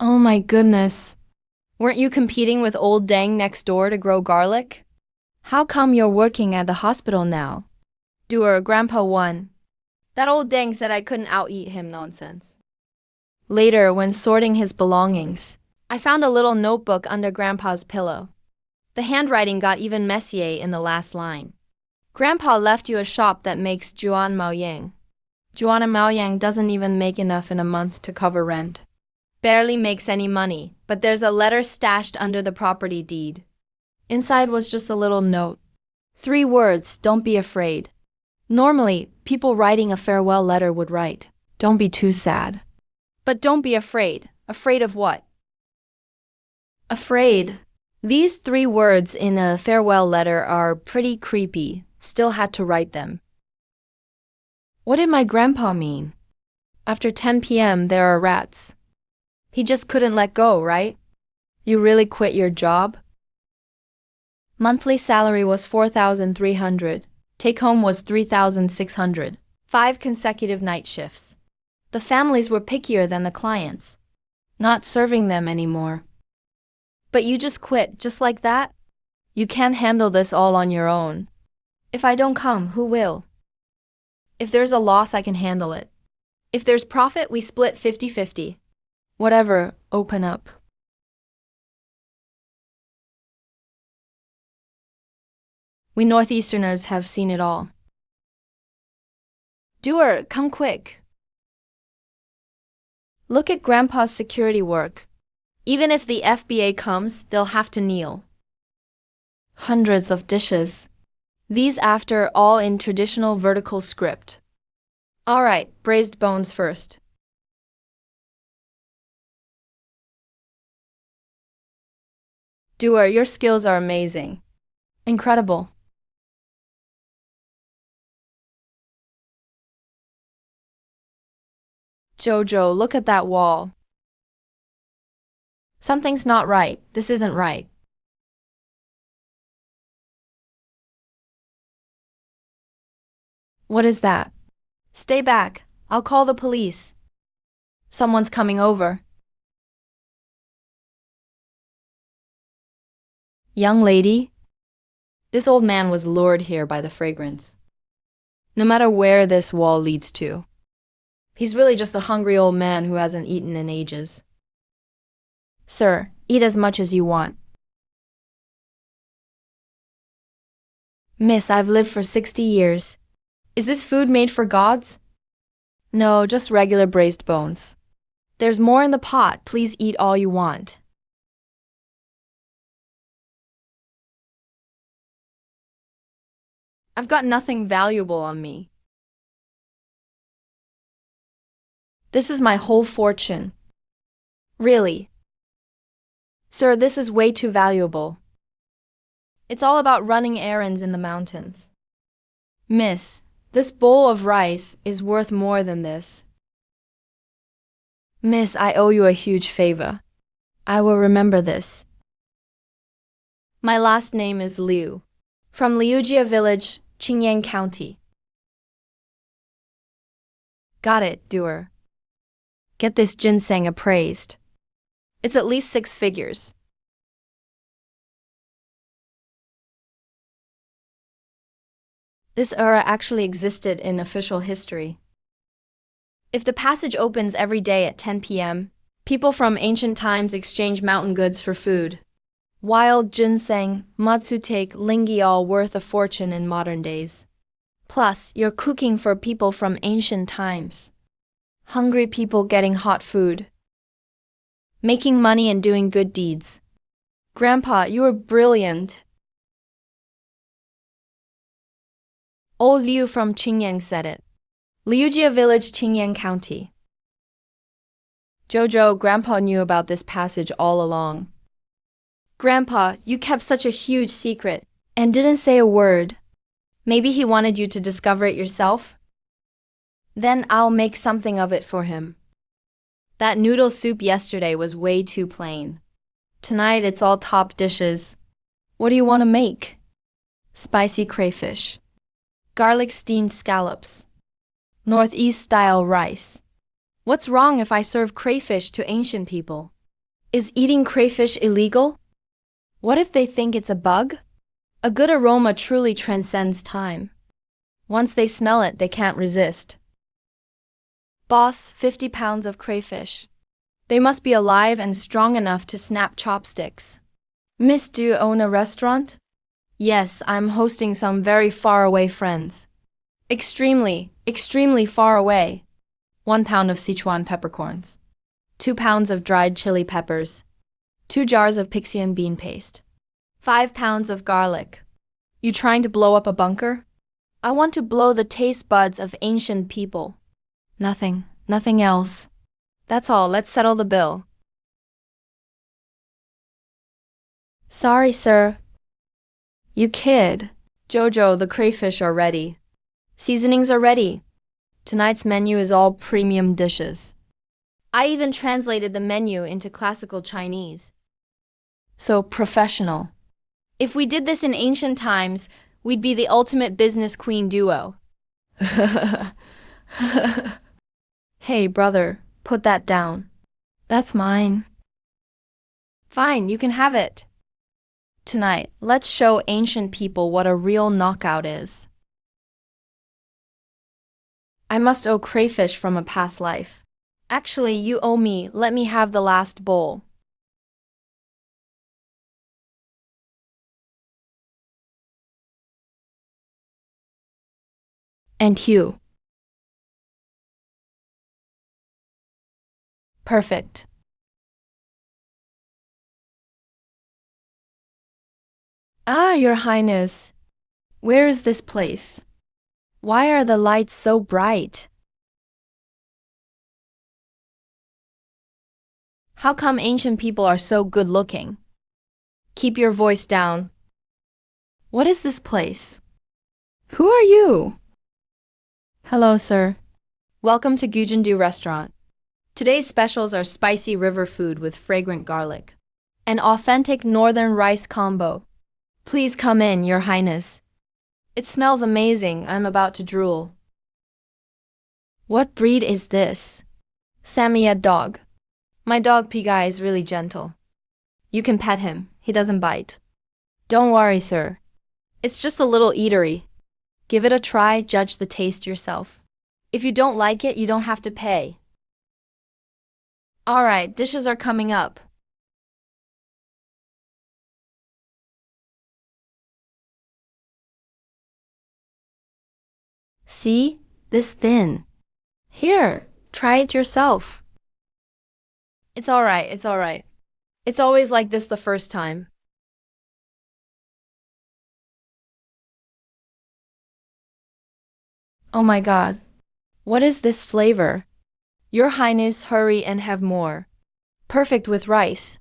Oh my goodness. Weren't you competing with old Deng next door to grow garlic? How come you're working at the hospital now? Doer, Grandpa won. That old Deng said I couldn't out-eat him nonsense. Later, when sorting his belongings, I found a little notebook under Grandpa's pillow. The handwriting got even messier in the last line. Grandpa left you a shop that makes Juan Maoyang. Juana Maoyang doesn't even make enough in a month to cover rent. Barely makes any money, but there's a letter stashed under the property deed. Inside was just a little note. 3 words, don't be afraid. Normally, people writing a farewell letter would write, don't be too sad. But don't be afraid. Afraid of what? Afraid. These 3 words in a farewell letter are pretty creepy. Still had to write them. What did my grandpa mean? After 10 p.m. there are rats. He just couldn't let go, right? You really quit your job? Monthly salary was 4,300. Take home was 3,600. 5 consecutive night shifts. The families were pickier than the clients. Not serving them anymore. But you just quit, just like that? You can't handle this all on your own. If I don't come, who will? If there's a loss, I can handle it. If there's profit, we split 50-50. Whatever, open up. We Northeasterners have seen it all. Doer, come quick. Look at Grandpa's security work. Even if the FBA comes, they'll have to kneel. Hundreds of dishes. These after all in traditional vertical script. All right, braised bones first. Doer, your skills are amazing. Incredible. Jojo, look at that wall. Something's not right. This isn't right. What is that? Stay back. I'll call the police. Someone's coming over. Young lady? This old man was lured here by the fragrance. No matter where this wall leads to. He's really just a hungry old man who hasn't eaten in ages. Sir, eat as much as you want. Miss, I've lived for 60 years. Is this food made for gods? No, just regular braised bones. There's more in the pot. Please eat all you want. I've got nothing valuable on me. This is my whole fortune. Really? Sir, this is way too valuable. It's all about running errands in the mountains. Miss, this bowl of rice is worth more than this. Miss, I owe you a huge favor. I will remember this. My last name is Liu, from Liujia Village, Qingyang County. Got it, Doer. Get this ginseng appraised. It's at least 6 figures. This era actually existed in official history. If the passage opens every day at 10 p.m., people from ancient times exchange mountain goods for food. Wild ginseng, matsutake, lingi all worth a fortune in modern days. Plus, you're cooking for people from ancient times. Hungry people getting hot food. Making money and doing good deeds. Grandpa, you were brilliant. Old Liu from Qingyang said it. Liujia Village, Qingyang County. Jojo, Grandpa knew about this passage all along. Grandpa, you kept such a huge secret and didn't say a word. Maybe he wanted you to discover it yourself? Then I'll make something of it for him. That noodle soup yesterday was way too plain. Tonight it's all top dishes. What do you want to make? Spicy crayfish. Garlic steamed scallops. Northeast style rice. What's wrong if I serve crayfish to ancient people? Is eating crayfish illegal? What if they think it's a bug? A good aroma truly transcends time. Once they smell it, they can't resist. Boss, 50 pounds of crayfish. They must be alive and strong enough to snap chopsticks. Miss, do you own a restaurant? Yes, I'm hosting some very far away friends. Extremely far away. 1 pound of Sichuan peppercorns. 2 pounds of dried chili peppers. 2 jars of Pixian bean paste. 5 pounds of garlic. You trying to blow up a bunker? I want to blow the taste buds of ancient people. Nothing else. That's all, let's settle the bill. Sorry, sir. You kid. Jojo, the crayfish are ready. Seasonings are ready. Tonight's menu is all premium dishes. I even translated the menu into classical Chinese. So professional. If we did this in ancient times, we'd be the ultimate business queen duo. Hey, brother, put that down. That's mine. Fine, you can have it. Tonight, let's show ancient people what a real knockout is. I must owe crayfish from a past life. Actually, you owe me. Let me have the last bowl. And Hugh. Perfect. Ah, Your Highness. Where is this place? Why are the lights so bright? How come ancient people are so good looking? Keep your voice down. What is this place? Who are you? Hello, sir. Welcome to Gujindu Restaurant. Today's specials are spicy river food with fragrant garlic. An authentic northern rice combo. Please come in, Your Highness. It smells amazing. I'm about to drool. What breed is this? Samoyed dog. My dog Pigai is really gentle. You can pet him. He doesn't bite. Don't worry, sir. It's just a little eatery. Give it a try, judge the taste yourself. If you don't like it, you don't have to pay. All right, dishes are coming up. See? This thin. Here, try it yourself. It's all right. It's always like this the first time. Oh my God. What is this flavor? Your Highness, hurry and have more. Perfect with rice.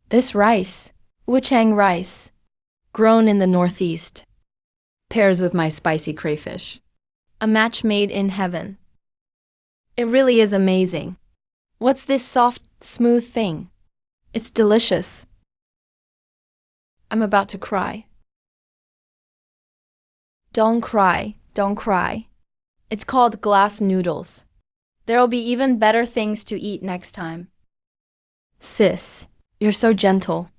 This rice, Wuchang rice, grown in the Northeast, pairs with my spicy crayfish. A match made in heaven. It really is amazing. What's this soft, smooth thing? It's delicious. I'm about to cry. Don't cry. It's called glass noodles. There'll be even better things to eat next time. Sis, you're so gentle.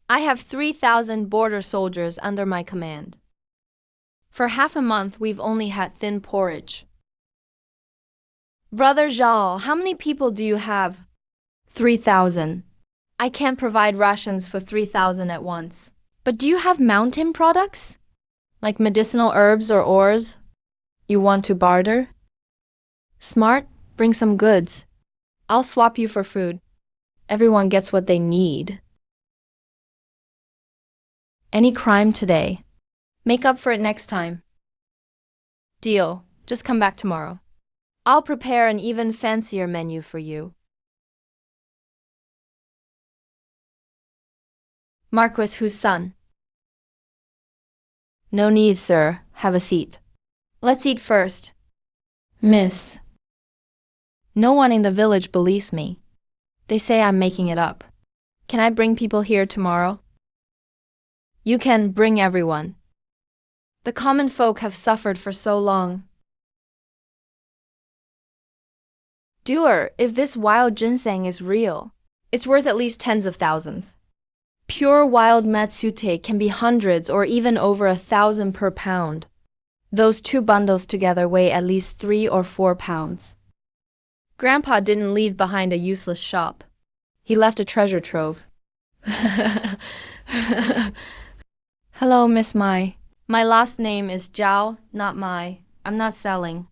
I have 3,000 border soldiers under my command. For half a month, we've only had thin porridge. Brother Zhao, how many people do you have? 3,000. I can't provide rations for 3,000 at once. But do you have mountain products? Like medicinal herbs or ores? You want to barter? Smart, bring some goods. I'll swap you for food. Everyone gets what they need. Any crime today? Make up for it next time. Deal. Just come back tomorrow. I'll prepare an even fancier menu for you. Marquis, whose son? No need, sir. Have a seat. Let's eat first. Miss. No one in the village believes me. They say I'm making it up. Can I bring people here tomorrow? You can bring everyone. The common folk have suffered for so long. Doer, if this wild ginseng is real, it's worth at least tens of thousands. Pure wild matsute can be hundreds or even over 1,000 per pound. Those two bundles together weigh at least 3 or 4 pounds. Grandpa didn't leave behind a useless shop. He left a treasure trove. Hello, Miss Mai. My last name is Zhao, not Mai. I'm not selling.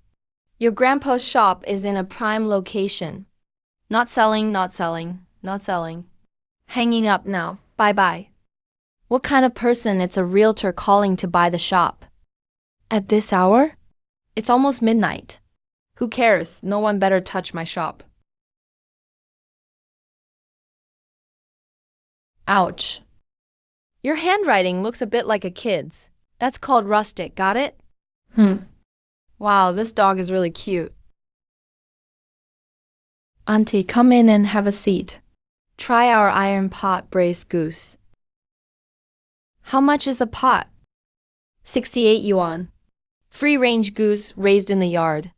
Your grandpa's shop is in a prime location. Not selling, not selling, not selling. Hanging up now. Bye-bye. What kind of person it's a realtor calling to buy the shop? At this hour? It's almost midnight. Who cares? No one better touch my shop. Ouch. Your handwriting looks a bit like a kid's. That's called rustic, got it? Wow, this dog is really cute. Auntie, come in and have a seat. Try our iron pot braised goose. How much is a pot? 68 yuan. Free-range goose raised in the yard.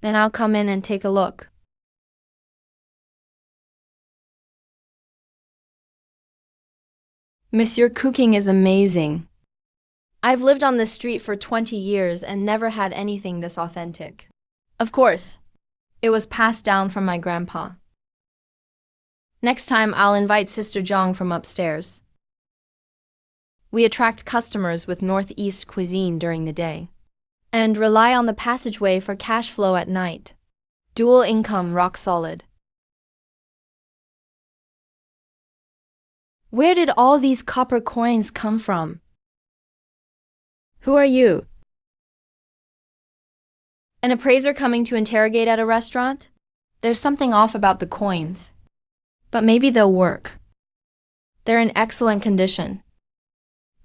Then I'll come in and take a look. Miss, your cooking is amazing. I've lived on this street for 20 years and never had anything this authentic. Of course, it was passed down from my grandpa. Next time, I'll invite Sister Zhang from upstairs. We attract customers with Northeast cuisine during the day and rely on the passageway for cash flow at night. Dual income rock solid. Where did all these copper coins come from? Who are you? An appraiser coming to interrogate at a restaurant? There's something off about the coins. But maybe they'll work. They're in excellent condition.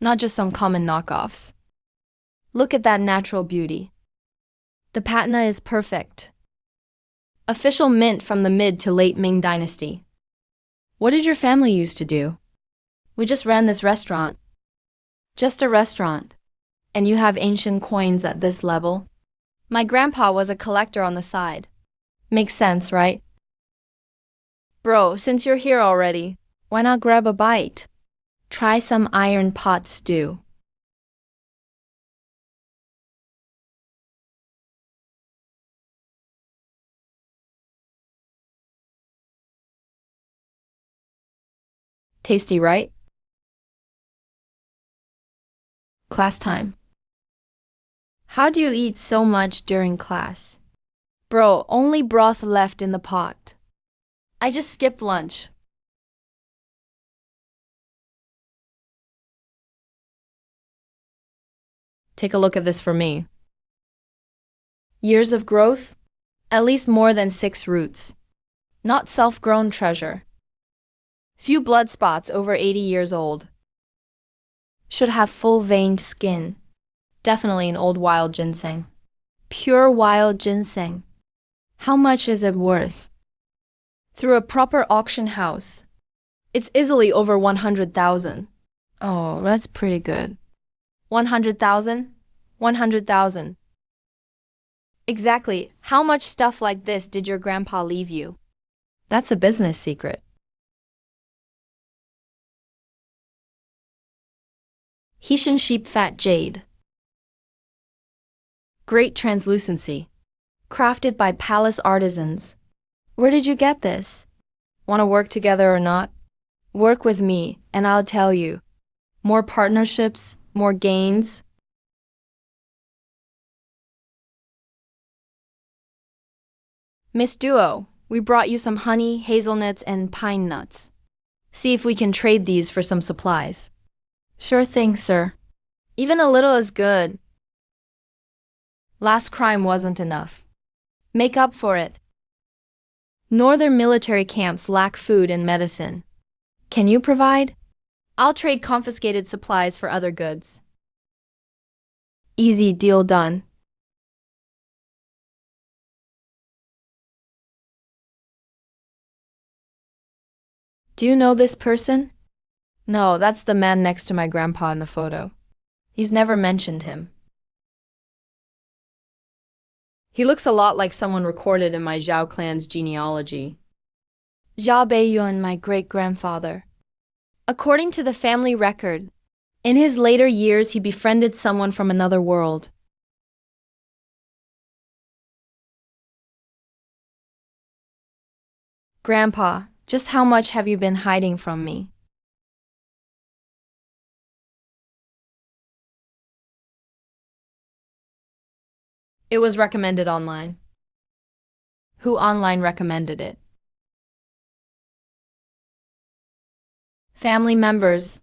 Not just some common knockoffs. Look at that natural beauty. The patina is perfect. Official mint from the mid to late Ming Dynasty. What did your family used to do? We just ran this restaurant. Just a restaurant. And you have ancient coins at this level? My grandpa was a collector on the side. Makes sense, right? Bro, since you're here already, why not grab a bite? Try some iron pot stew. Tasty, right? Class time. How do you eat so much during class? Bro, only broth left in the pot. I just skipped lunch. Take a look at this for me. Years of growth? At least more than 6 roots. Not self-grown treasure. Few blood spots over 80 years old. Should have full-veined skin. Definitely an old wild ginseng. Pure wild ginseng. How much is it worth? Through a proper auction house. It's easily over 100,000. Oh, that's pretty good. 100,000? 100,000. Exactly. How much stuff like this did your grandpa leave you? That's a business secret. Hessian sheep fat jade. Great translucency. Crafted by palace artisans. Where did you get this? Want to work together or not? Work with me, and I'll tell you. More partnerships, more gains. Miss Duo, we brought you some honey, hazelnuts, and pine nuts. See if we can trade these for some supplies. Sure thing, sir. Even a little is good. Last crime wasn't enough. Make up for it. Northern military camps lack food and medicine. Can you provide? I'll trade confiscated supplies for other goods. Easy deal done. Do you know this person? No, that's the man next to my grandpa in the photo. He's never mentioned him. He looks a lot like someone recorded in my Zhao clan's genealogy. Zhao Beiyun, my great-grandfather. According to the family record, in his later years he befriended someone from another world. Grandpa, just how much have you been hiding from me? It was recommended online. Who online recommended it? Family members.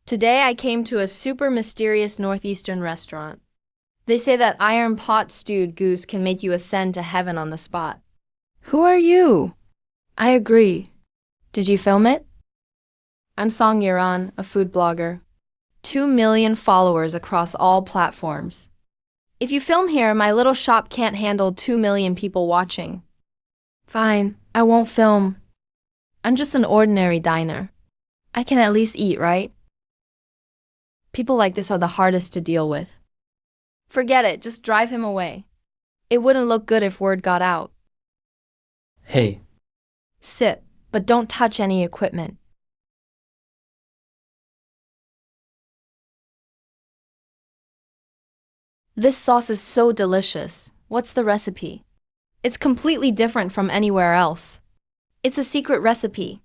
Today I came to a super mysterious northeastern restaurant. They say that iron pot stewed goose can make you ascend to heaven on the spot. Who are you? I agree. Did you film it? I'm Song Yiran, a food blogger. 2 million followers across all platforms. If you film here, my little shop can't handle 2 million people watching. Fine, I won't film. I'm just an ordinary diner. I can at least eat, right? People like this are the hardest to deal with. Forget it, just drive him away. It wouldn't look good if word got out. Hey, Sit, but don't touch any equipment. This sauce is so delicious. What's the recipe? It's completely different from anywhere else. It's a secret recipe.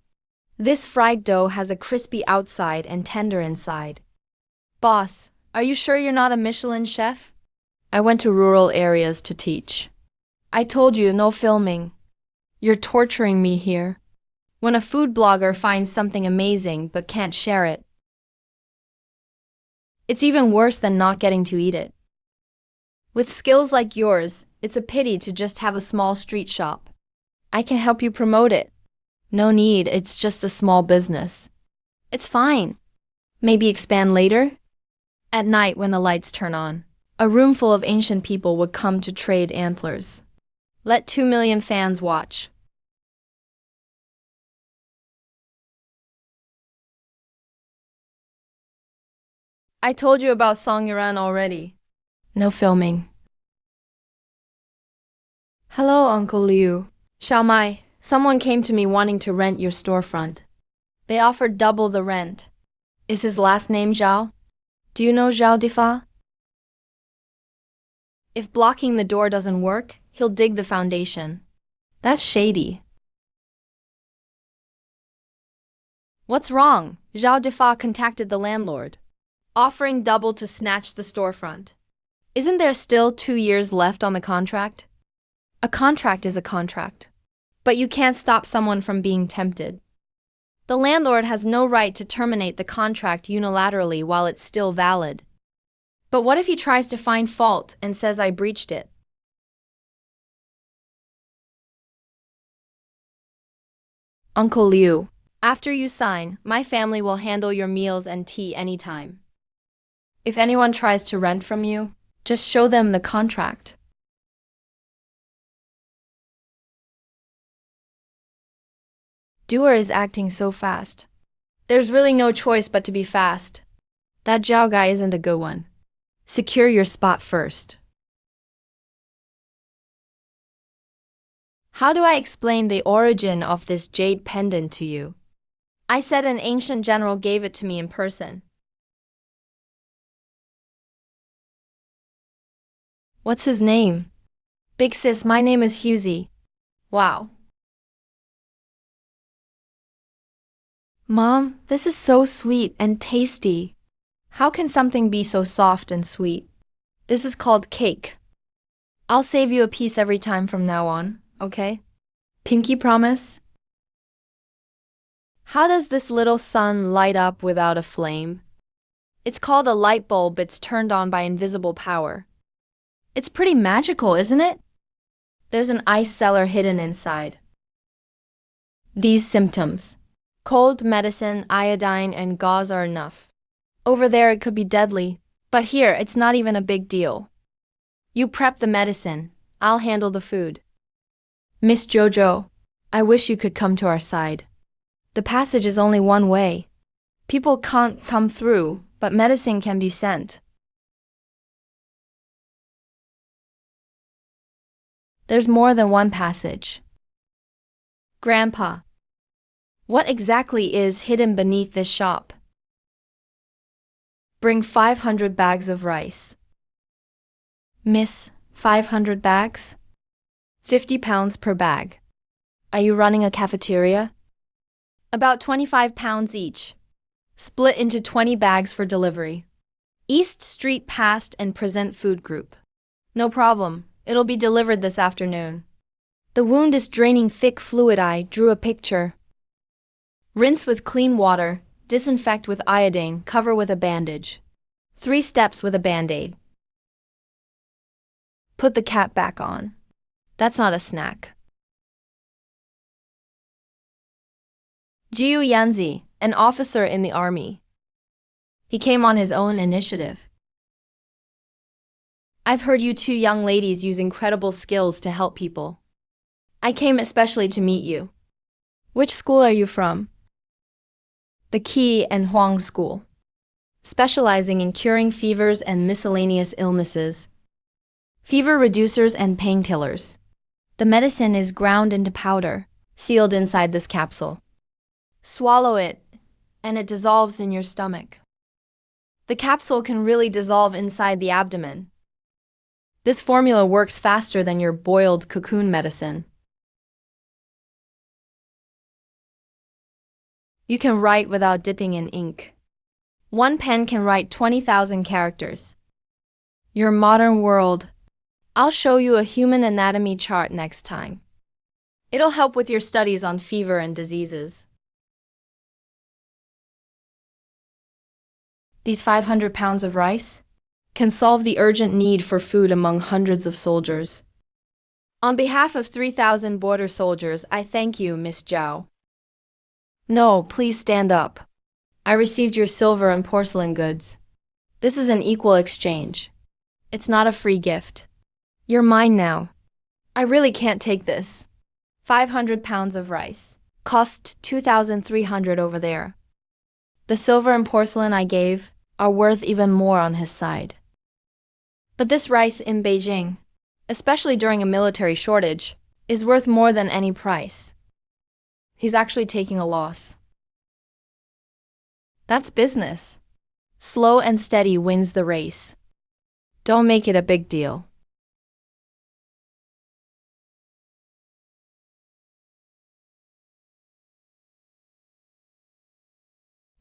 This fried dough has a crispy outside and tender inside. Boss, are you sure you're not a Michelin chef? I went to rural areas to teach. I told you, no filming. You're torturing me here. When a food blogger finds something amazing but can't share it, it's even worse than not getting to eat it. With skills like yours, it's a pity to just have a small street shop. I can help you promote it. No need, it's just a small business. It's fine. Maybe expand later? At night when the lights turn on, a room full of ancient people would come to trade antlers. Let 2 million fans watch. I told you about Song Yiran already. No filming. Hello, Uncle Liu. Xiao Mai, someone came to me wanting to rent your storefront. They offered double the rent. Is his last name Zhao? Do you know Zhao Difa? If blocking the door doesn't work, he'll dig the foundation. That's shady. What's wrong? Zhao Difa contacted the landlord, offering double to snatch the storefront. Isn't there still 2 years left on the contract? A contract is a contract, but you can't stop someone from being tempted. The landlord has no right to terminate the contract unilaterally while it's still valid. But what if he tries to find fault and says I breached it? Uncle Liu, after you sign, my family will handle your meals and tea anytime. If anyone tries to rent from you, just show them the contract. Doer is acting so fast. There's really no choice but to be fast. That Zhao guy isn't a good one. Secure your spot first. How do I explain the origin of this jade pendant to you? I said an ancient general gave it to me in person. What's his name? Big sis, my name is Husey. Wow. Mom, this is so sweet and tasty. How can something be so soft and sweet? This is called cake. I'll save you a piece every time from now on, okay? Pinky promise? How does this little sun light up without a flame? It's called a light bulb. It's turned on by invisible power. It's pretty magical, isn't it? There's an ice cellar hidden inside. These symptoms: cold, medicine, iodine, and gauze are enough. Over there it could be deadly, but here it's not even a big deal. You prep the medicine, I'll handle the food. Miss Jojo, I wish you could come to our side. The passage is only one way. People can't come through, but medicine can be sent. There's more than one passage. Grandpa, what exactly is hidden beneath this shop? Bring 500 bags of rice. Miss, 500 bags? 50 pounds per bag. Are you running a cafeteria? About 25 pounds each. Split into 20 bags for delivery. East Street Past and Present Food Group. No problem. It'll be delivered this afternoon. The wound is draining thick fluid. I drew a picture. Rinse with clean water, disinfect with iodine, cover with a bandage. 3 steps with a band-aid. Put the cap back on. That's not a snack. Jiu Yanzi, an officer in the army. He came on his own initiative. I've heard you two young ladies use incredible skills to help people. I came especially to meet you. Which school are you from? The Qi and Huang School, specializing in curing fevers and miscellaneous illnesses. Fever reducers and painkillers. The medicine is ground into powder, sealed inside this capsule. Swallow it, and it dissolves in your stomach. The capsule can really dissolve inside the abdomen. This formula works faster than your boiled cocoon medicine. You can write without dipping in ink. One pen can write 20,000 characters. Your modern world. I'll show you a human anatomy chart next time. It'll help with your studies on fever and diseases. These 500 pounds of rice can solve the urgent need for food among hundreds of soldiers. On behalf of 3,000 border soldiers, I thank you, Miss Zhao. No, please stand up. I received your silver and porcelain goods. This is an equal exchange. It's not a free gift. You're mine now. I really can't take this. 500 pounds of rice. Cost 2,300 over there. The silver and porcelain I gave are worth even more on his side. But this rice in Beijing, especially during a military shortage, is worth more than any price. He's actually taking a loss. That's business. Slow and steady wins the race. Don't make it a big deal.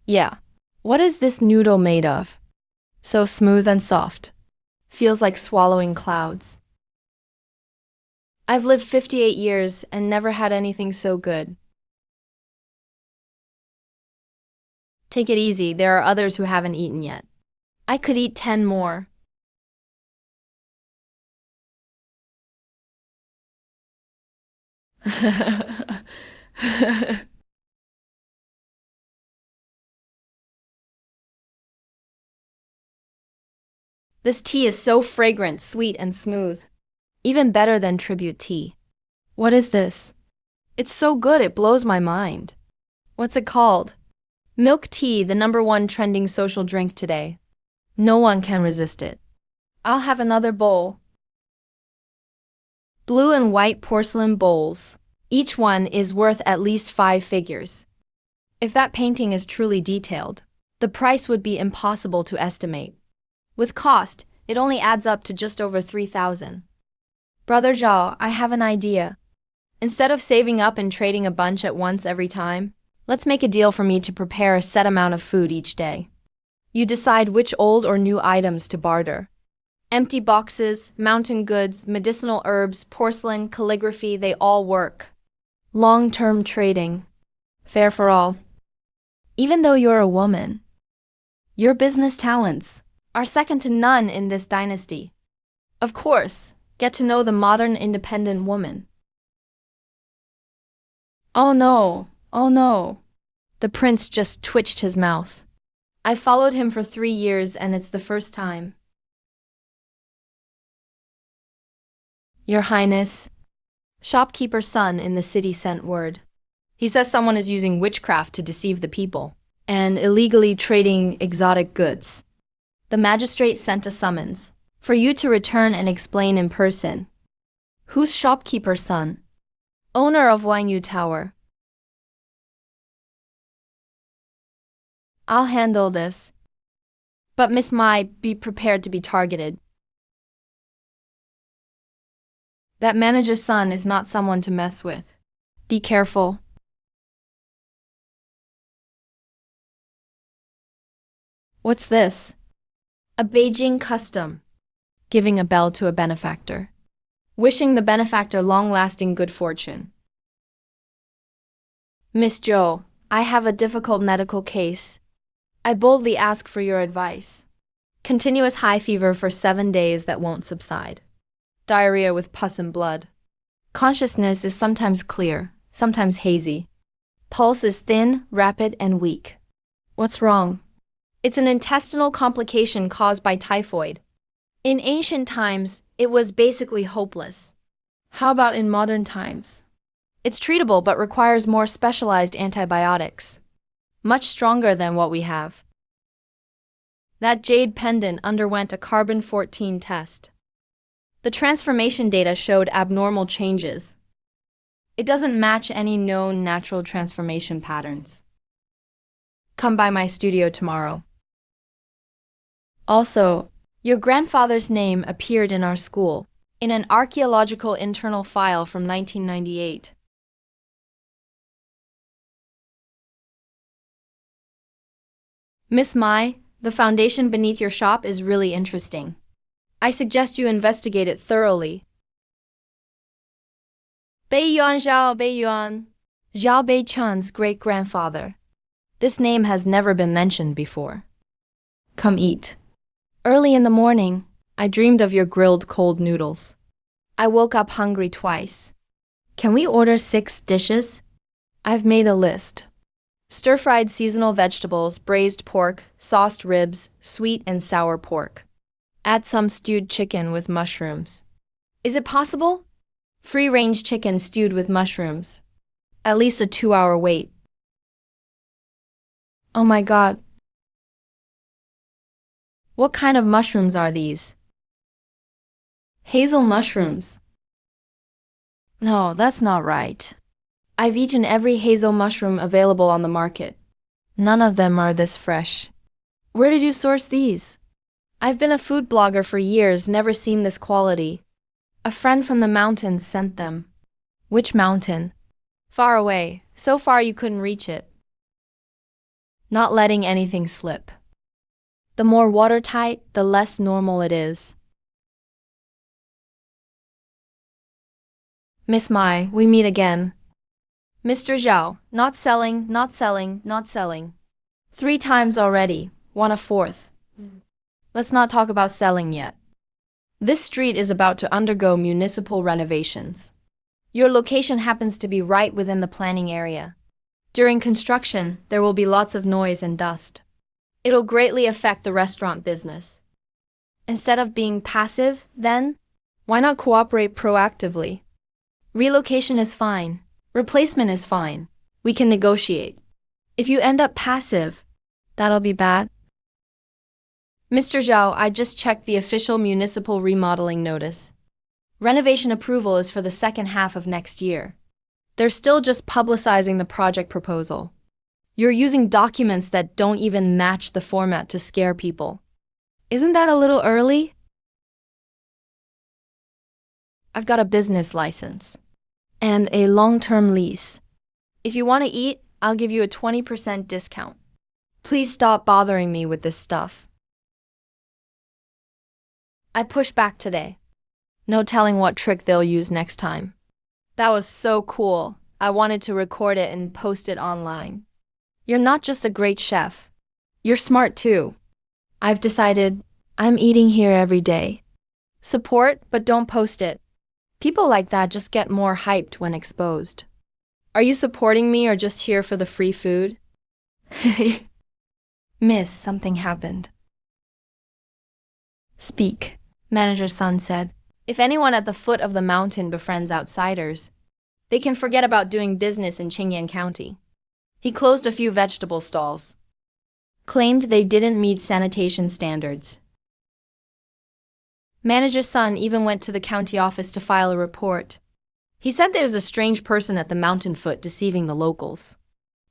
Yeah. What is this noodle made of? So smooth and soft. Feels like swallowing clouds. I've lived 58 years and never had anything so good. Take it easy, there are others who haven't eaten yet. I could eat 10 more. This tea is so fragrant, sweet, and smooth. Even better than tribute tea. What is this? It's so good it blows my mind. What's it called? Milk tea, the #1 trending social drink today. No one can resist it. I'll have another bowl. Blue and white porcelain bowls. Each one is worth at least 5 figures. If that painting is truly detailed, the price would be impossible to estimate. With cost, it only adds up to just over 3,000. Brother Zhao, I have an idea. Instead of saving up and trading a bunch at once every time, let's make a deal for me to prepare a set amount of food each day. You decide which old or new items to barter. Empty boxes, mountain goods, medicinal herbs, porcelain, calligraphy, they all work. Long-term trading. Fair for all. Even though you're a woman, your business talents are second to none in this dynasty. Of course, get to know the modern independent woman. Oh no, oh no. The prince just twitched his mouth. I followed him for 3 years and it's the first time. Your Highness, shopkeeper's son in the city sent word. He says someone is using witchcraft to deceive the people and illegally trading exotic goods. The magistrate sent a summons for you to return and explain in person. Who's shopkeeper's son? Owner of Wangyu Tower. I'll handle this. But Miss Mai, be prepared to be targeted. That manager's son is not someone to mess with. Be careful. What's this? A Beijing custom. Giving a bell to a benefactor. Wishing the benefactor long-lasting good fortune. Miss Zhou, I have a difficult medical case. I boldly ask for your advice. Continuous high fever for 7 days that won't subside. Diarrhea with pus and blood. Consciousness is sometimes clear, sometimes hazy. Pulse is thin, rapid, and weak. What's wrong? It's an intestinal complication caused by typhoid. In ancient times, it was basically hopeless. How about in modern times? It's treatable but requires more specialized antibiotics. Much stronger than what we have. That jade pendant underwent a carbon-14 test. The transformation data showed abnormal changes. It doesn't match any known natural transformation patterns. Come by my studio tomorrow. Also, your grandfather's name appeared in our school, in an archaeological internal file from 1998. Miss Mai, the foundation beneath your shop is really interesting. I suggest you investigate it thoroughly. Beiyuan Zhao Beiyuan, Zhao Beichen's great-grandfather. This name has never been mentioned before. Come eat. Early in the morning, I dreamed of your grilled cold noodles. I woke up hungry twice. Can we order 6 dishes? I've made a list. Stir-fried seasonal vegetables, braised pork, sauced ribs, sweet and sour pork. Add some stewed chicken with mushrooms. Is it possible? Free-range chicken stewed with mushrooms. At least a 2-hour wait. Oh my God. What kind of mushrooms are these? Hazel mushrooms. No, that's not right. I've eaten every hazel mushroom available on the market. None of them are this fresh. Where did you source these? I've been a food blogger for years, never seen this quality. A friend from the mountains sent them. Which mountain? Far away, so far you couldn't reach it. Not letting anything slip. The more watertight, the less normal it is. Miss Mai, we meet again. Mr. Zhao, not selling, not selling, not selling. 3 times already, want a 4th. Let's not talk about selling yet. This street is about to undergo municipal renovations. Your location happens to be right within the planning area. During construction, there will be lots of noise and dust. It'll greatly affect the restaurant business. Instead of being passive, then, why not cooperate proactively? Relocation is fine. Replacement is fine. We can negotiate. If you end up passive, that'll be bad. Mr. Zhao, I just checked the official municipal remodeling notice. Renovation approval is for the second half of next year. They're still just publicizing the project proposal. You're using documents that don't even match the format to scare people. Isn't that a little early? I've got a business license and a long-term lease. If you want to eat, I'll give you a 20% discount. Please stop bothering me with this stuff. I pushed back today. No telling what trick they'll use next time. That was so cool. I wanted to record it and post it online. You're not just a great chef. You're smart too. I've decided I'm eating here every day. Support, but don't post it. People like that just get more hyped when exposed. Are you supporting me or just here for the free food? Miss, something happened. Speak, Manager Sun said. If anyone at the foot of the mountain befriends outsiders, they can forget about doing business in Qingyan County. He closed a few vegetable stalls. Claimed they didn't meet sanitation standards. Manager's son even went to the county office to file a report. He said there's a strange person at the mountain foot deceiving the locals.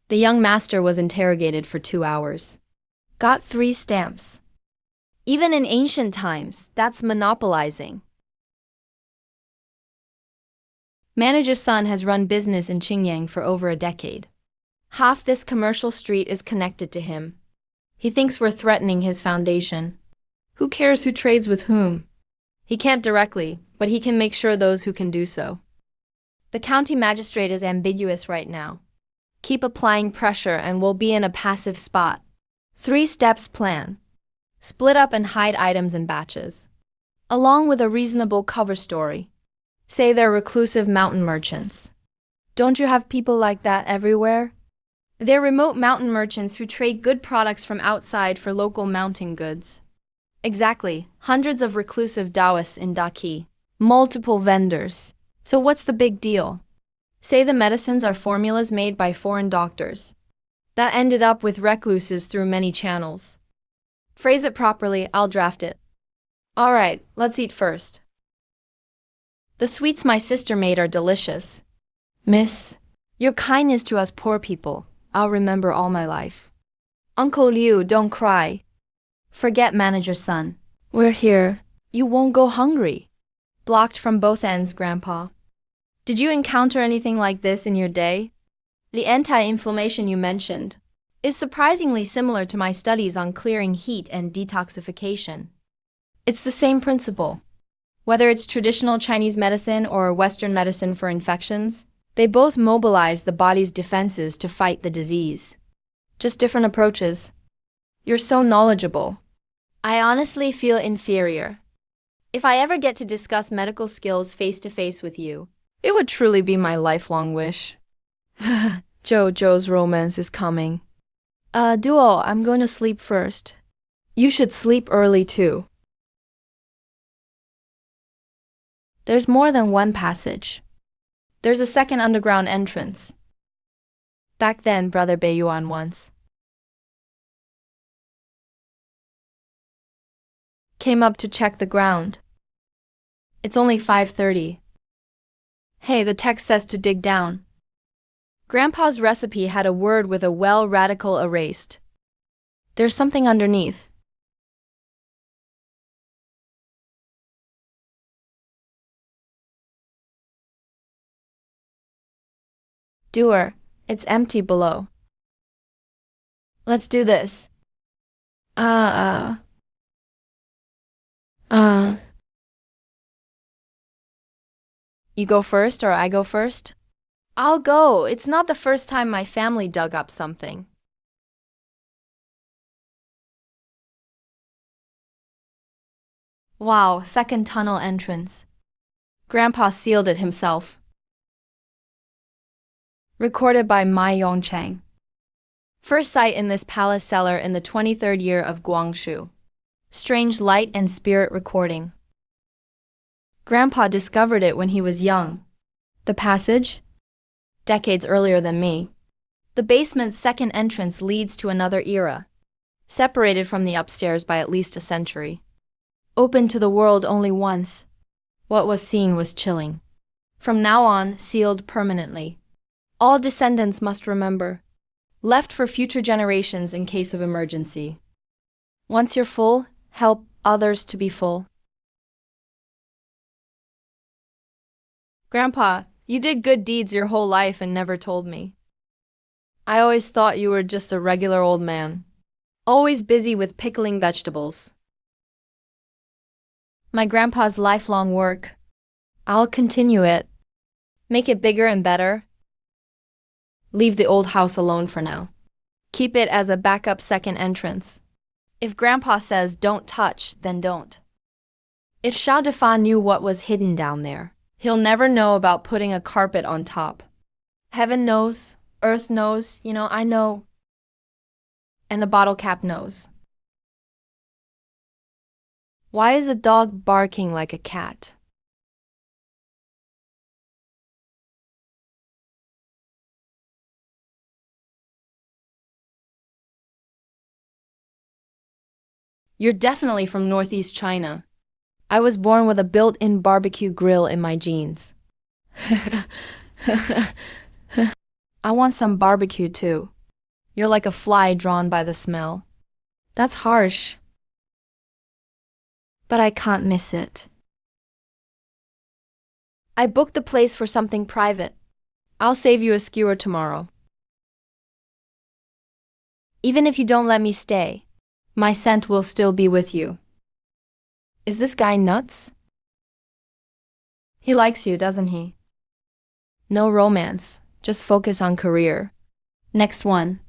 The young master was interrogated for 2 hours. Got 3 stamps. Even in ancient times, that's monopolizing. Manager's son has run business in Qingyang for over a decade. Half this commercial street is connected to him. He thinks we're threatening his foundation. Who cares who trades with whom? He can't directly, but he can make sure those who can do so. The county magistrate is ambiguous right now. Keep applying pressure and we'll be in a passive spot. 3 steps plan. Split up and hide items in batches, along with a reasonable cover story. Say they're reclusive mountain merchants. Don't you have people like that everywhere? They're remote mountain merchants who trade good products from outside for local mountain goods. Exactly, hundreds of reclusive Taoists in Daqi. Multiple vendors. So what's the big deal? Say the medicines are formulas made by foreign doctors that ended up with recluses through many channels. Phrase it properly, I'll draft it. Alright, let's eat first. The sweets my sister made are delicious. Miss, your kindness to us poor people, I'll remember all my life. Uncle Liu, don't cry. Forget manager's son. We're here. You won't go hungry. Blocked from both ends, Grandpa. Did you encounter anything like this in your day? The anti-inflammation you mentioned is surprisingly similar to my studies on clearing heat and detoxification. It's the same principle. Whether it's traditional Chinese medicine or Western medicine for infections, they both mobilize the body's defenses to fight the disease. Just different approaches. You're so knowledgeable. I honestly feel inferior. If I ever get to discuss medical skills face to face with you, it would truly be my lifelong wish. Jojo's romance is coming. Duo, I'm going to sleep first. You should sleep early too. There's more than one passage. There's a second underground entrance. Back then, Brother Beiyuan once came up to check the ground. It's only 5:30. Hey, the text says to dig down. Grandpa's recipe had a word with a well radical erased. There's something underneath. Doer, it's empty below. Let's do this. You go first or I go first? I'll go. It's not the first time my family dug up something. Wow, second tunnel entrance. Grandpa sealed it himself. Recorded by Mai Yongchang. First sight in this palace cellar in the 23rd year of Guangxu. Strange light and spirit recording. Grandpa discovered it when he was young. The passage? Decades earlier than me. The basement's second entrance leads to another era, separated from the upstairs by at least a century. Open to the world only once. What was seen was chilling. From now on, sealed permanently. All descendants must remember. Left for future generations in case of emergency. Once you're full, help others to be full. Grandpa, you did good deeds your whole life and never told me. I always thought you were just a regular old man, always busy with pickling vegetables. My grandpa's lifelong work. I'll continue it. Make it bigger and better. Leave the old house alone for now. Keep it as a backup second entrance. If Grandpa says don't touch, then don't. If Xiao Defan knew what was hidden down there, he'll never know about putting a carpet on top. Heaven knows, earth knows, I know. And the bottle cap knows. Why is a dog barking like a cat? You're definitely from Northeast China. I was born with a built-in barbecue grill in my genes. I want some barbecue too. You're like a fly drawn by the smell. That's harsh. But I can't miss it. I booked the place for something private. I'll save you a skewer tomorrow. Even if you don't let me stay, my scent will still be with you. Is this guy nuts? He likes you, doesn't he? No romance, just focus on career. Next one.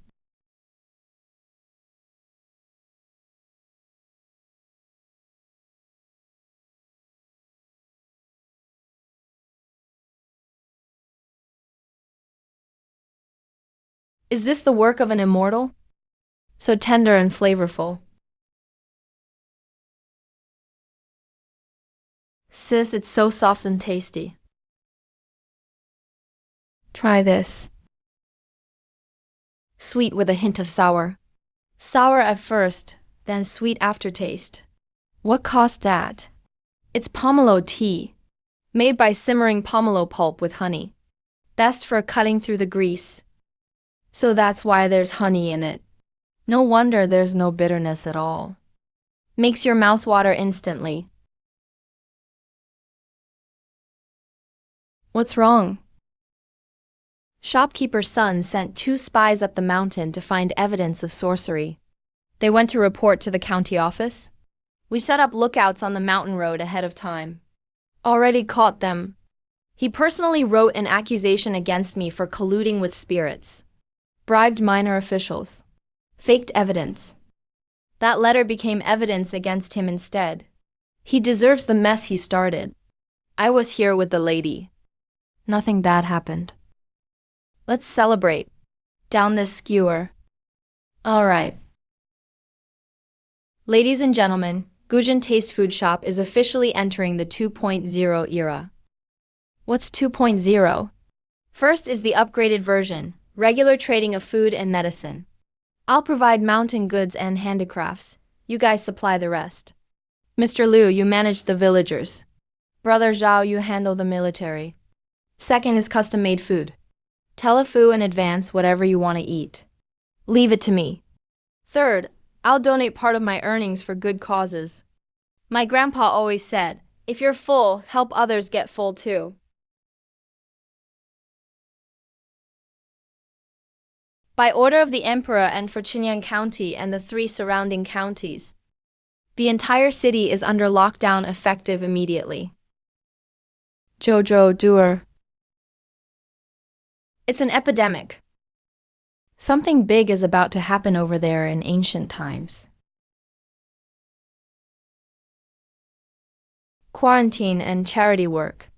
Is this the work of an immortal? So tender and flavorful. Sis, it's so soft and tasty. Try this. Sweet with a hint of sour. Sour at first, then sweet aftertaste. What caused that? It's pomelo tea, made by simmering pomelo pulp with honey. Best for cutting through the grease. So that's why there's honey in it. No wonder there's no bitterness at all. Makes your mouth water instantly. What's wrong? Shopkeeper's son sent 2 spies up the mountain to find evidence of sorcery. They went to report to the county office. We set up lookouts on the mountain road ahead of time. Already caught them. He personally wrote an accusation against me for colluding with spirits. Bribed minor officials. Faked evidence. That letter became evidence against him instead. He deserves the mess he started. I was here with the lady. Nothing bad happened. Let's celebrate. Down this skewer. All right. Ladies and gentlemen, Gujin Taste Food Shop is officially entering the 2.0 era. What's 2.0? First is the upgraded version, regular trading of food and medicine. I'll provide mountain goods and handicrafts. You guys supply the rest. Mr. Liu, you manage the villagers. Brother Zhao, you handle the military. Second is custom-made food. Tell a Fu in advance whatever you want to eat. Leave it to me. Third, I'll donate part of my earnings for good causes. My grandpa always said, if you're full, help others get full too. By order of the Emperor and for Chinyang County and the 3 surrounding counties, the entire city is under lockdown effective immediately. Jojo doer. It's an epidemic. Something big is about to happen over there in ancient times. Quarantine and charity work.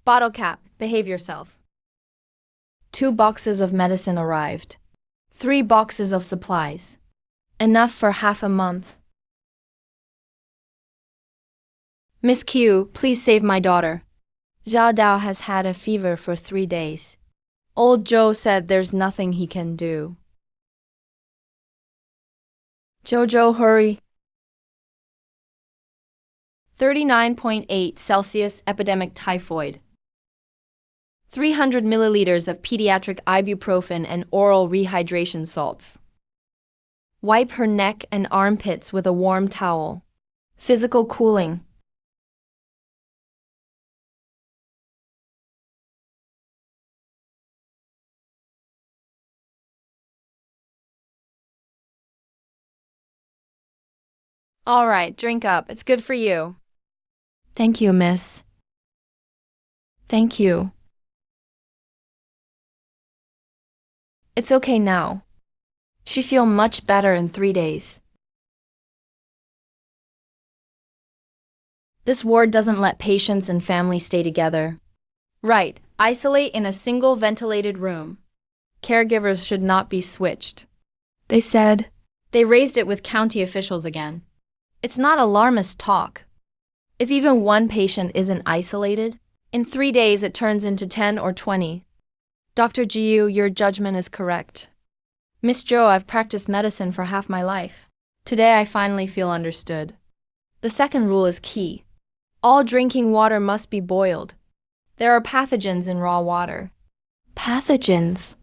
Bottle cap, behave yourself. 2 boxes of medicine arrived. 3 boxes of supplies. Enough for half a month. Miss Q, please save my daughter. Zhao Dao has had a fever for 3 days. Old Joe said there's nothing he can do. Jojo, hurry. 39.8 Celsius epidemic typhoid. 300 milliliters of pediatric ibuprofen and oral rehydration salts. Wipe her neck and armpits with a warm towel. Physical cooling. All right, drink up. It's good for you. Thank you, miss. Thank you. It's okay now. She feel much better in 3 days. This ward doesn't let patients and family stay together. Right, isolate in a single ventilated room. Caregivers should not be switched. They said. They raised it with county officials again. It's not alarmist talk. If even 1 patient isn't isolated, in 3 days it turns into 10 or 20. Dr. Jiu, your judgment is correct. Miss Zhou, I've practiced medicine for half my life. Today I finally feel understood. The second rule is key. All drinking water must be boiled. There are pathogens in raw water. Pathogens?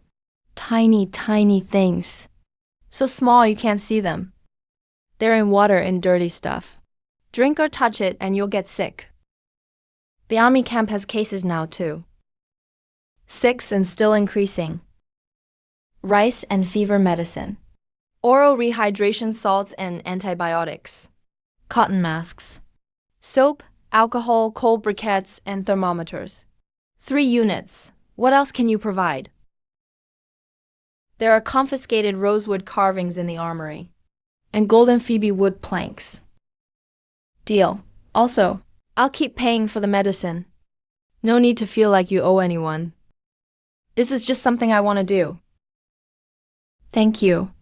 Tiny, tiny things. So small you can't see them. They're in water and dirty stuff. Drink or touch it and you'll get sick. The army camp has cases now too. 6 and still increasing. Rice and fever medicine. Oral rehydration salts and antibiotics. Cotton masks. Soap, alcohol, cold briquettes, and thermometers. 3 units. What else can you provide? There are confiscated rosewood carvings in the armory. And golden phoebe wood planks. Deal. Also, I'll keep paying for the medicine. No need to feel like you owe anyone. This is just something I want to do. Thank you.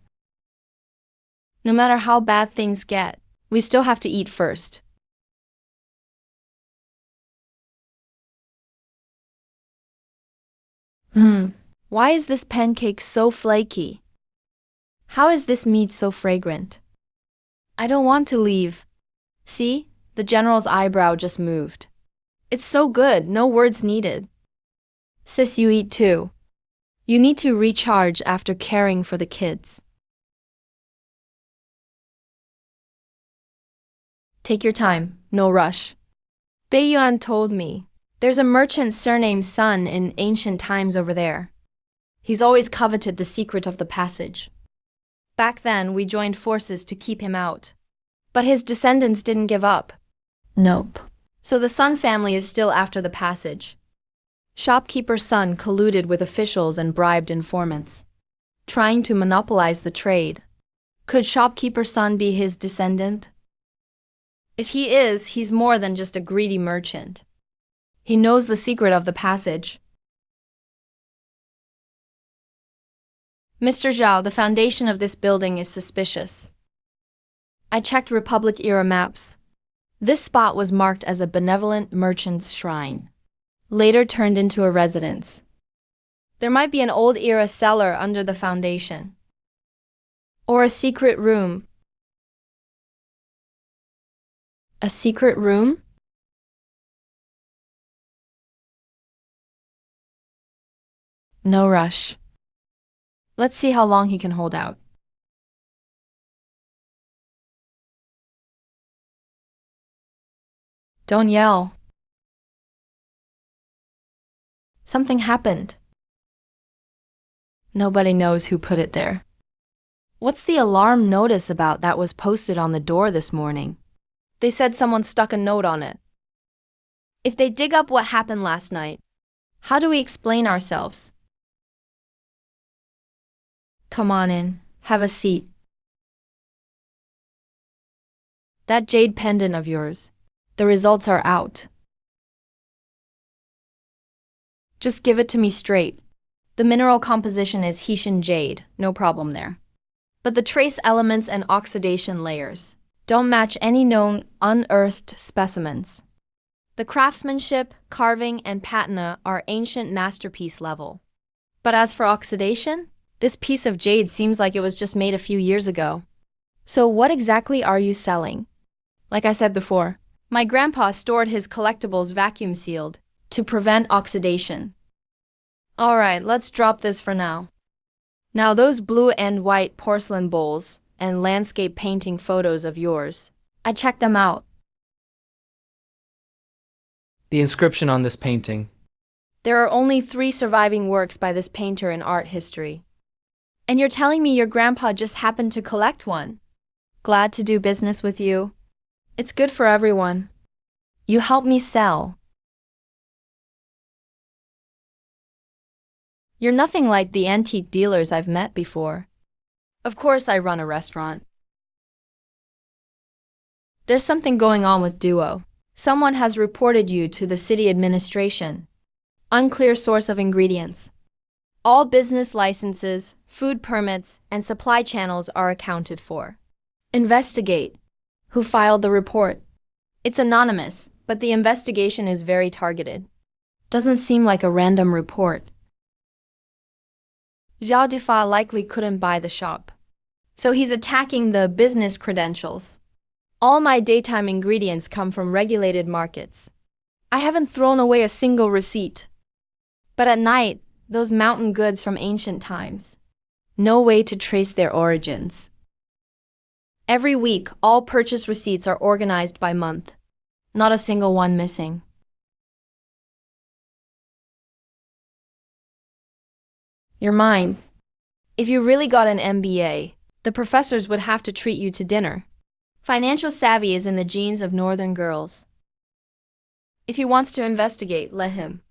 No matter how bad things get, we still have to eat first. Why is this pancake so flaky? How is this meat so fragrant? I don't want to leave. See, the general's eyebrow just moved. It's so good, no words needed. Sis, you eat too. You need to recharge after caring for the kids. Take your time, no rush. Beiyuan told me, there's a merchant surnamed Sun in ancient times over there. He's always coveted the secret of the passage. Back then, we joined forces to keep him out. But his descendants didn't give up. Nope. So the Sun family is still after the passage. Shopkeeper Sun colluded with officials and bribed informants, trying to monopolize the trade. Could Shopkeeper Sun be his descendant? If he is, he's more than just a greedy merchant. He knows the secret of the passage. Mr. Zhao, the foundation of this building is suspicious. I checked Republic-era maps. This spot was marked as a benevolent merchant's shrine, later turned into a residence. There might be an old-era cellar under the foundation. Or a secret room. A secret room? No rush. Let's see how long he can hold out. Don't yell. Something happened. Nobody knows who put it there. What's the alarm notice about that was posted on the door this morning? They said someone stuck a note on it. If they dig up what happened last night, how do we explain ourselves? Come on in, have a seat. That jade pendant of yours, the results are out. Just give it to me straight. The mineral composition is Hetian jade, no problem there. But the trace elements and oxidation layers don't match any known unearthed specimens. The craftsmanship, carving, and patina are ancient masterpiece level. But as for oxidation, this piece of jade seems like it was just made a few years ago. So what exactly are you selling? Like I said before, my grandpa stored his collectibles vacuum sealed to prevent oxidation. Alright, let's drop this for now. Now those blue and white porcelain bowls and landscape painting photos of yours, I checked them out. The inscription on this painting. There are only 3 surviving works by this painter in art history. And you're telling me your grandpa just happened to collect one? Glad to do business with you. It's good for everyone. You help me sell. You're nothing like the antique dealers I've met before. Of course I run a restaurant. There's something going on with Duo. Someone has reported you to the city administration. Unclear source of ingredients. All business licenses, food permits, and supply channels are accounted for. Investigate. Who filed the report? It's anonymous, but the investigation is very targeted. Doesn't seem like a random report. Zhao Difa likely couldn't buy the shop. So he's attacking the business credentials. All my daytime ingredients come from regulated markets. I haven't thrown away a single receipt. But at night, those mountain goods from ancient times. No way to trace their origins. Every week, all purchase receipts are organized by month. Not a single one missing. You're mine. If you really got an MBA, the professors would have to treat you to dinner. Financial savvy is in the genes of northern girls. If he wants to investigate, let him.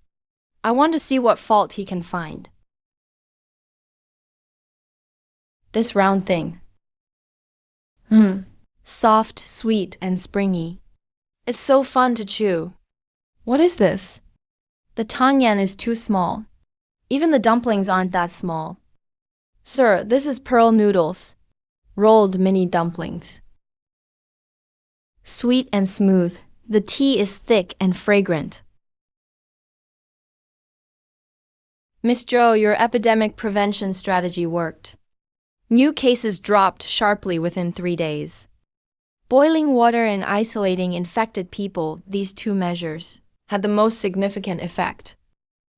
I want to see what fault he can find. This round thing. Soft, sweet, and springy. It's so fun to chew. What is this? The tangyan is too small. Even the dumplings aren't that small. Sir, this is pearl noodles. Rolled mini dumplings. Sweet and smooth. The tea is thick and fragrant. Miss Zhou, your epidemic prevention strategy worked. New cases dropped sharply within 3 days. Boiling water and isolating infected people, these two measures, had the most significant effect.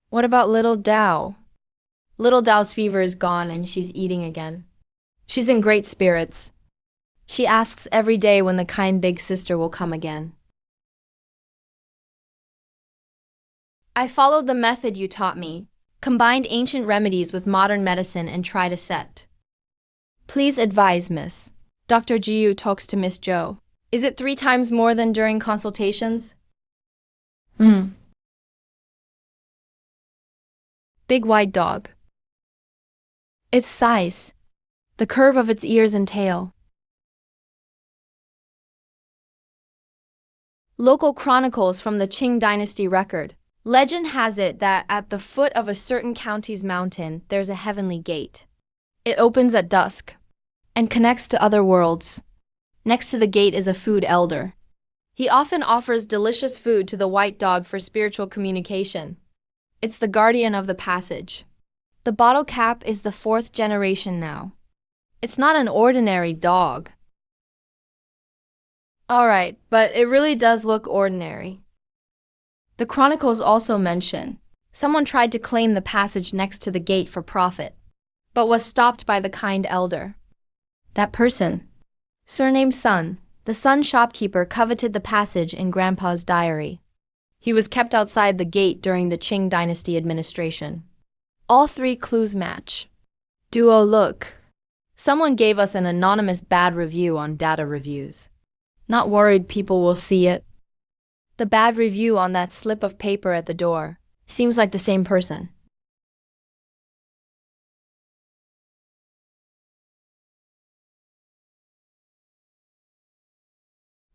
What about little Dao? Little Dao's fever is gone and she's eating again. She's in great spirits. She asks every day when the kind big sister will come again. I followed the method you taught me, combined ancient remedies with modern medicine and tried a set. Please advise, Miss. Dr. Jiu talks to Miss Zhou. Is it 3 times more than during consultations? Big white dog. Its size. The curve of its ears and tail. Local chronicles from the Qing dynasty record. Legend has it that at the foot of a certain county's mountain, there's a heavenly gate. It opens at dusk and connects to other worlds. Next to the gate is a food elder. He often offers delicious food to the white dog for spiritual communication. It's the guardian of the passage. The bottle cap is the 4th generation now. It's not an ordinary dog. Alright, but it really does look ordinary. The chronicles also mention someone tried to claim the passage next to the gate for profit, but was stopped by the kind elder. That person, surnamed Sun, the Sun shopkeeper, coveted the passage in Grandpa's diary. He was kept outside the gate during the Qing dynasty administration. All 3 clues match. Duo look. Someone gave us an anonymous bad review on data reviews. Not worried people will see it. The bad review on that slip of paper at the door seems like the same person.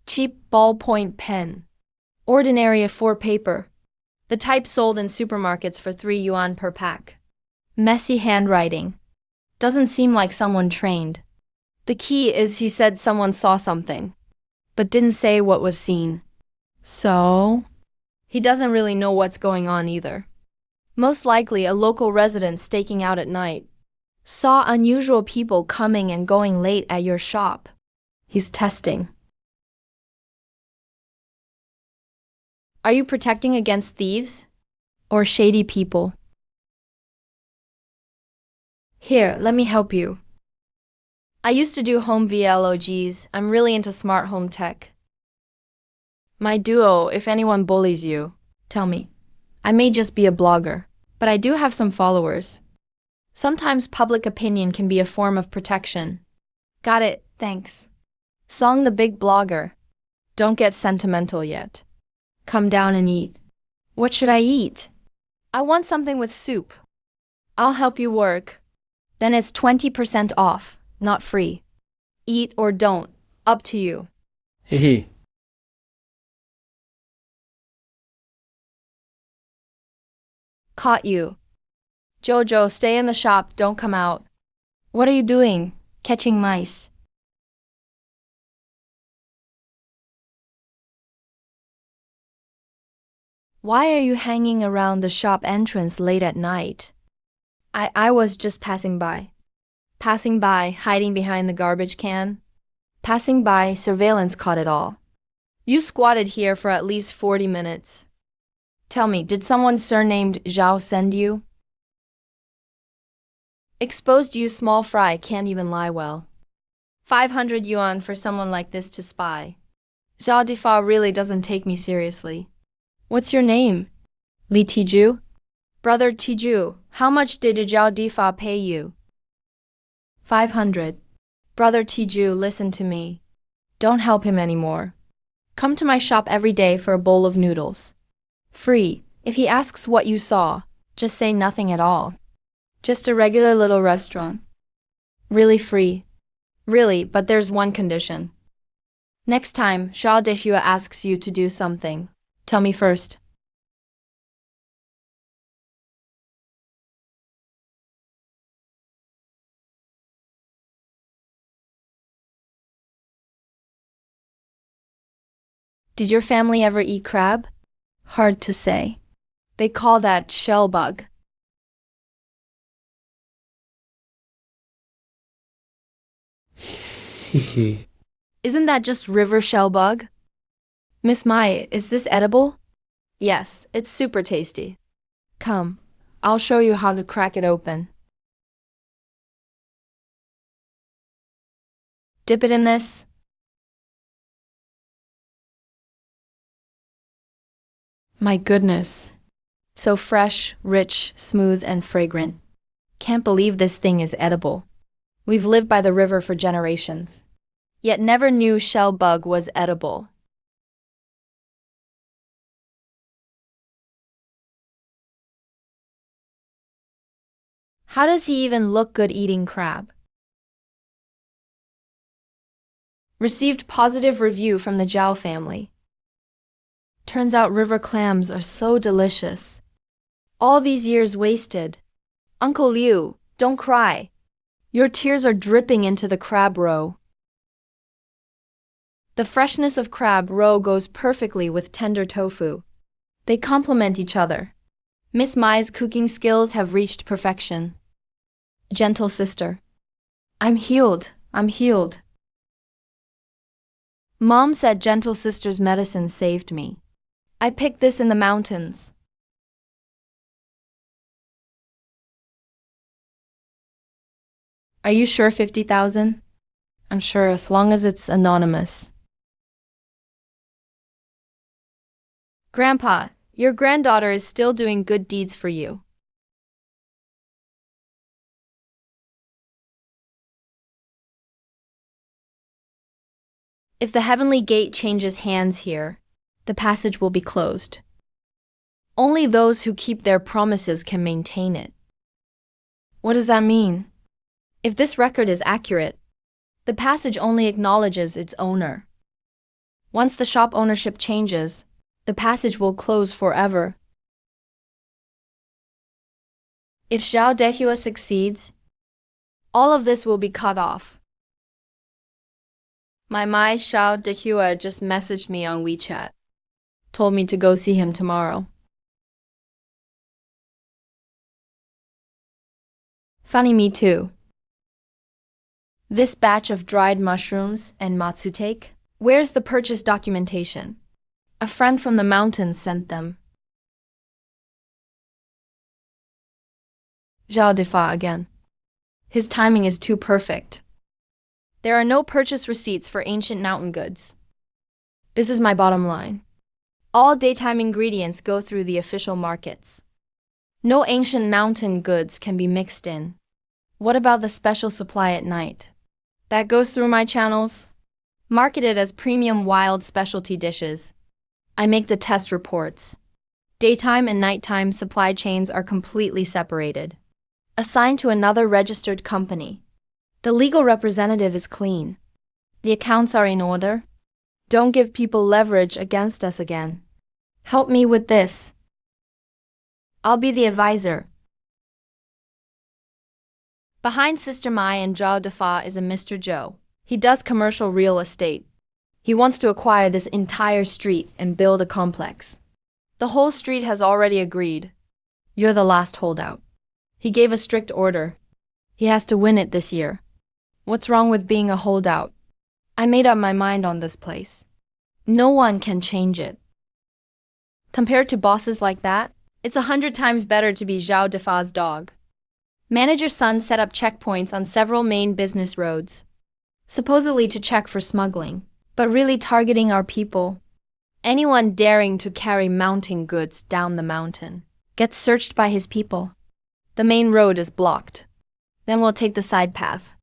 Cheap ballpoint pen. Ordinary A4 paper. The type sold in supermarkets for 3 yuan per pack. Messy handwriting. Doesn't seem like someone trained. The key is he said someone saw something, but didn't say what was seen. So? He doesn't really know what's going on either. Most likely a local resident staking out at night. Saw unusual people coming and going late at your shop. He's testing. Are you protecting against thieves? Or shady people? Here, let me help you. I used to do home VLOGs. I'm really into smart home tech. My duo, if anyone bullies you, tell me. I may just be a blogger, but I do have some followers. Sometimes public opinion can be a form of protection. Got it, thanks. Song the big blogger. Don't get sentimental yet. Come down and eat. What should I eat? I want something with soup. I'll help you work. Then it's 20% off, not free. Eat or don't, up to you. Hehe. Caught you. Jojo, stay in the shop, don't come out. What are you doing? Catching mice. Why are you hanging around the shop entrance late at night? I was just passing by. Passing by, hiding behind the garbage can. Passing by, surveillance caught it all. You squatted here for at least 40 minutes. Tell me, did someone surnamed Zhao send you? Exposed you small fry can't even lie well. 500 yuan for someone like this to spy. Zhao Difa really doesn't take me seriously. What's your name? Li Tiju? Brother Tiju, how much did Zhao Difa pay you? 500. Brother Tiju, listen to me. Don't help him anymore. Come to my shop every day for a bowl of noodles. Free. If he asks what you saw, just say nothing at all. Just a regular little restaurant. Really free. Really, but there's one condition. Next time Zhao Dehua asks you to do something, tell me first. Did your family ever eat crab? Hard to say. They call that shell bug. Hehe. Isn't that just river shell bug? Miss Mai, is this edible? Yes, it's super tasty. Come, I'll show you how to crack it open. Dip it in this. My goodness. So fresh, rich, smooth, and fragrant. Can't believe this thing is edible. We've lived by the river for generations, yet never knew shell bug was edible. How does he even look good eating crab? Received positive review from the Zhao family. Turns out river clams are so delicious. All these years wasted. Uncle Liu, don't cry. Your tears are dripping into the crab roe. The freshness of crab roe goes perfectly with tender tofu. They complement each other. Miss Mai's cooking skills have reached perfection. Gentle sister. I'm healed. Mom said gentle sister's medicine saved me. I picked this in the mountains. Are you sure 50,000? I'm sure as long as it's anonymous. Grandpa, your granddaughter is still doing good deeds for you. If the heavenly gate changes hands here, the passage will be closed. Only those who keep their promises can maintain it. What does that mean? If this record is accurate, the passage only acknowledges its owner. Once the shop ownership changes, the passage will close forever. If Zhao Dehua succeeds, all of this will be cut off. My Mai Zhao Dehua just messaged me on WeChat. Told me to go see him tomorrow. Funny, me too. This batch of dried mushrooms and matsutake, where's the purchase documentation? A friend from the mountains sent them. Zhao Difa again. His timing is too perfect. There are no purchase receipts for ancient mountain goods. This is my bottom line. All daytime ingredients go through the official markets. No ancient mountain goods can be mixed in. What about the special supply at night? That goes through my channels. Marketed as premium wild specialty dishes. I make the test reports. Daytime and nighttime supply chains are completely separated. Assigned to another registered company. The legal representative is clean. The accounts are in order. Don't give people leverage against us again. Help me with this. I'll be the advisor. Behind Sister Mai and Zhao Difa is a Mr. Zhou. He does commercial real estate. He wants to acquire this entire street and build a complex. The whole street has already agreed. You're the last holdout. He gave a strict order. He has to win it this year. What's wrong with being a holdout? I made up my mind on this place. No one can change it. Compared to bosses like that, it's 100 times better to be Zhao Defa's dog. Manager Sun set up checkpoints on several main business roads, supposedly to check for smuggling, but really targeting our people. Anyone daring to carry mountain goods down the mountain gets searched by his people. The main road is blocked. Then we'll take the side path.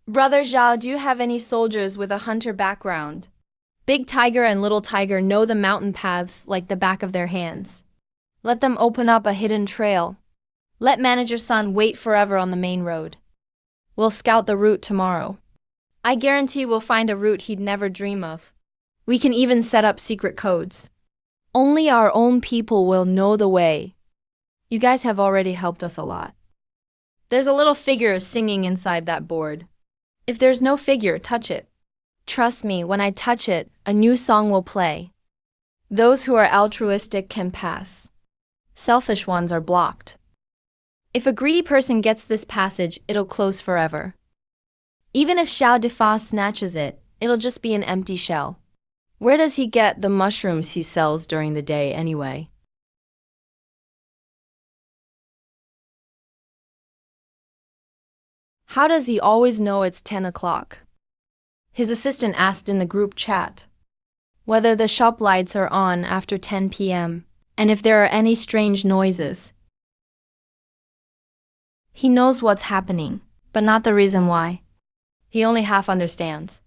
Brother Zhao, do you have any soldiers with a hunter background? Big Tiger and Little Tiger know the mountain paths like the back of their hands. Let them open up a hidden trail. Let Manager Sun wait forever on the main road. We'll scout the route tomorrow. I guarantee we'll find a route he'd never dream of. We can even set up secret codes. Only our own people will know the way. You guys have already helped us a lot. There's a little figure singing inside that board. If there's no figure, touch it. Trust me, when I touch it, a new song will play. Those who are altruistic can pass. Selfish ones are blocked. If a greedy person gets this passage, it'll close forever. Even if Zhao Defa snatches it, it'll just be an empty shell. Where does he get the mushrooms he sells during the day anyway? How does he always know it's 10 o'clock? His assistant asked in the group chat whether the shop lights are on after 10 p.m. and if there are any strange noises. He knows what's happening, but not the reason why. He only half understands.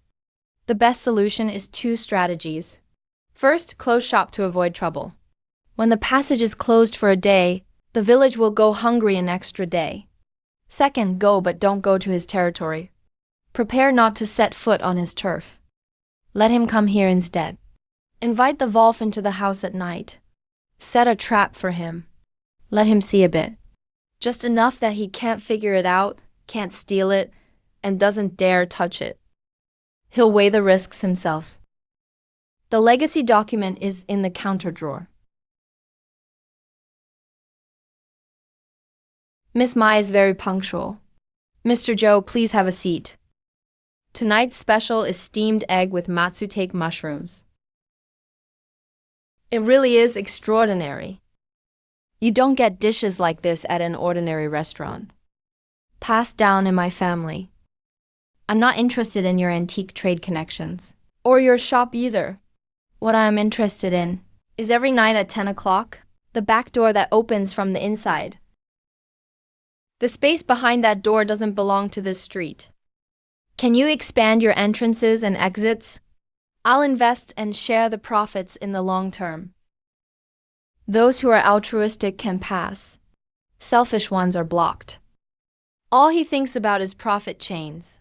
The best solution is 2 strategies. First, close shop to avoid trouble. When the passage is closed for a day, the village will go hungry an extra day. Second, go but don't go to his territory. Prepare not to set foot on his turf. Let him come here instead. Invite the Wolf into the house at night. Set a trap for him. Let him see a bit. Just enough that he can't figure it out, can't steal it, and doesn't dare touch it. He'll weigh the risks himself. The legacy document is in the counter drawer. Miss Mai is very punctual. Mr. Zhou, please have a seat. Tonight's special is steamed egg with matsutake mushrooms. It really is extraordinary. You don't get dishes like this at an ordinary restaurant. Passed down in my family. I'm not interested in your antique trade connections. Or your shop either. What I am interested in is every night at 10 o'clock, the back door that opens from the inside. The space behind that door doesn't belong to this street. Can you expand your entrances and exits? I'll invest and share the profits in the long term. Those who are altruistic can pass. Selfish ones are blocked. All he thinks about is profit chains.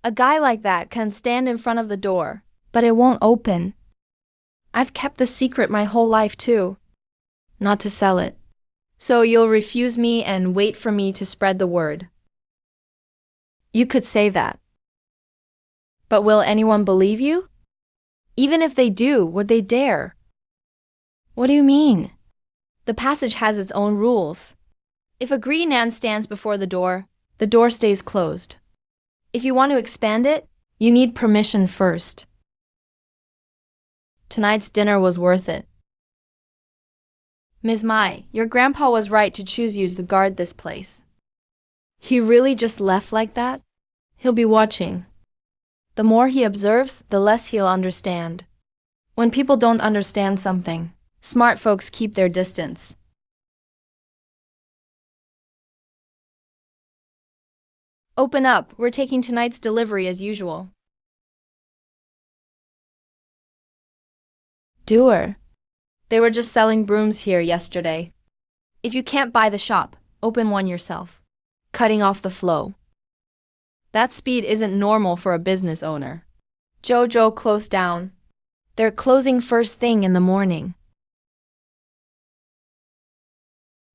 A guy like that can stand in front of the door, but it won't open. I've kept the secret my whole life too. Not to sell it. So you'll refuse me and wait for me to spread the word. You could say that. But will anyone believe you? Even if they do, would they dare? What do you mean? The passage has its own rules. If a greedy man stands before the door stays closed. If you want to expand it, you need permission first. Tonight's dinner was worth it. Ms. Mai, your grandpa was right to choose you to guard this place. He really just left like that? He'll be watching. The more he observes, the less he'll understand. When people don't understand something, smart folks keep their distance. Open up, we're taking tonight's delivery as usual. Doer. They were just selling brooms here yesterday. If you can't buy the shop, open one yourself. Cutting off the flow. That speed isn't normal for a business owner. Jojo closed down. They're closing first thing in the morning.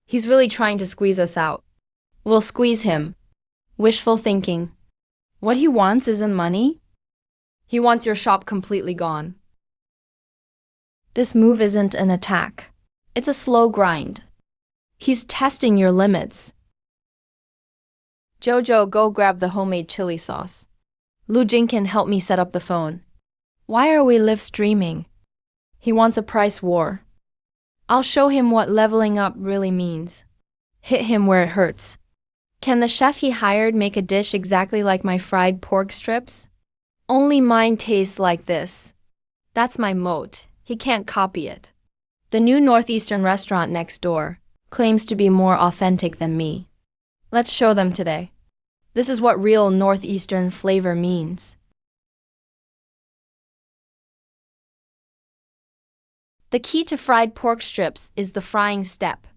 He's really trying to squeeze us out. We'll squeeze him. Wishful thinking. What he wants isn't money. He wants your shop completely gone. This move isn't an attack. It's a slow grind. He's testing your limits. Jojo, go grab the homemade chili sauce. Lu Jinkin, help me set up the phone. Why are we live streaming? He wants a price war. I'll show him what leveling up really means. Hit him where it hurts. Can the chef he hired make a dish exactly like my fried pork strips? Only mine tastes like this. That's my moat. He can't copy it. The new Northeastern restaurant next door claims to be more authentic than me. Let's show them today. This is what real Northeastern flavor means. The key to fried pork strips is the frying step.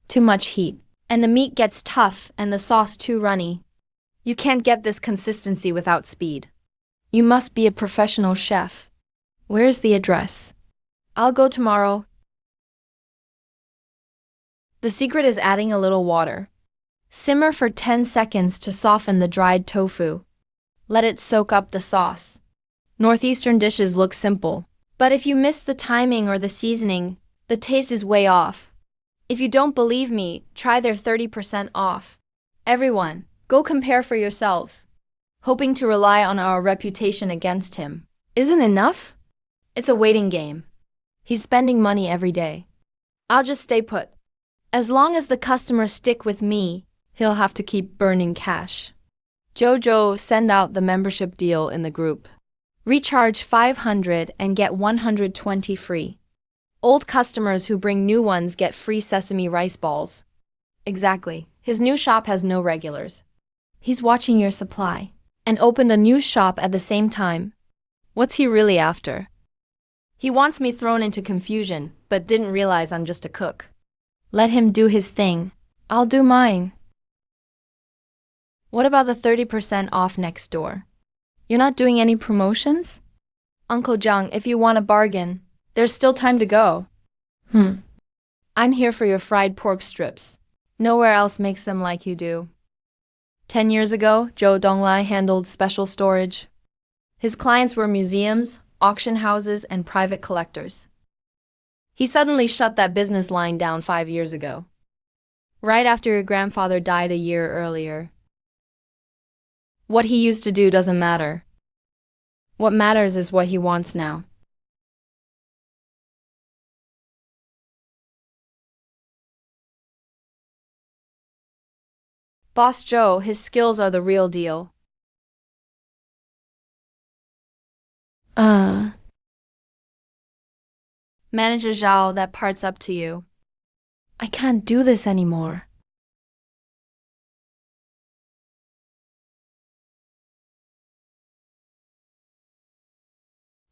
Too much heat, and the meat gets tough and the sauce too runny. You can't get this consistency without speed. You must be a professional chef. Where's the address? I'll go tomorrow. The secret is adding a little water. Simmer for 10 seconds to soften the dried tofu. Let it soak up the sauce. Northeastern dishes look simple, but if you miss the timing or the seasoning, the taste is way off. If you don't believe me, try their 30% off. Everyone, go compare for yourselves. Hoping to rely on our reputation against him isn't enough? It's a waiting game. He's spending money every day. I'll just stay put. As long as the customers stick with me, he'll have to keep burning cash. Jojo, send out the membership deal in the group. Recharge 500 and get 120 free. Old customers who bring new ones get free sesame rice balls. Exactly. His new shop has no regulars. He's watching your supply and opened a new shop at the same time. What's he really after? He wants me thrown into confusion, but didn't realize I'm just a cook. Let him do his thing. I'll do mine. What about the 30% off next door? You're not doing any promotions? Uncle Zhang, if you want a bargain, there's still time to go. I'm here for your fried pork strips. Nowhere else makes them like you do. 10 years ago, Zhou Donglai handled special storage. His clients were museums, auction houses, and private collectors. He suddenly shut that business line down 5 years ago, right after your grandfather died a year earlier. What he used to do doesn't matter. What matters is what he wants now. Boss Joe, his skills are the real deal. Manager Zhao, that part's up to you. I can't do this anymore.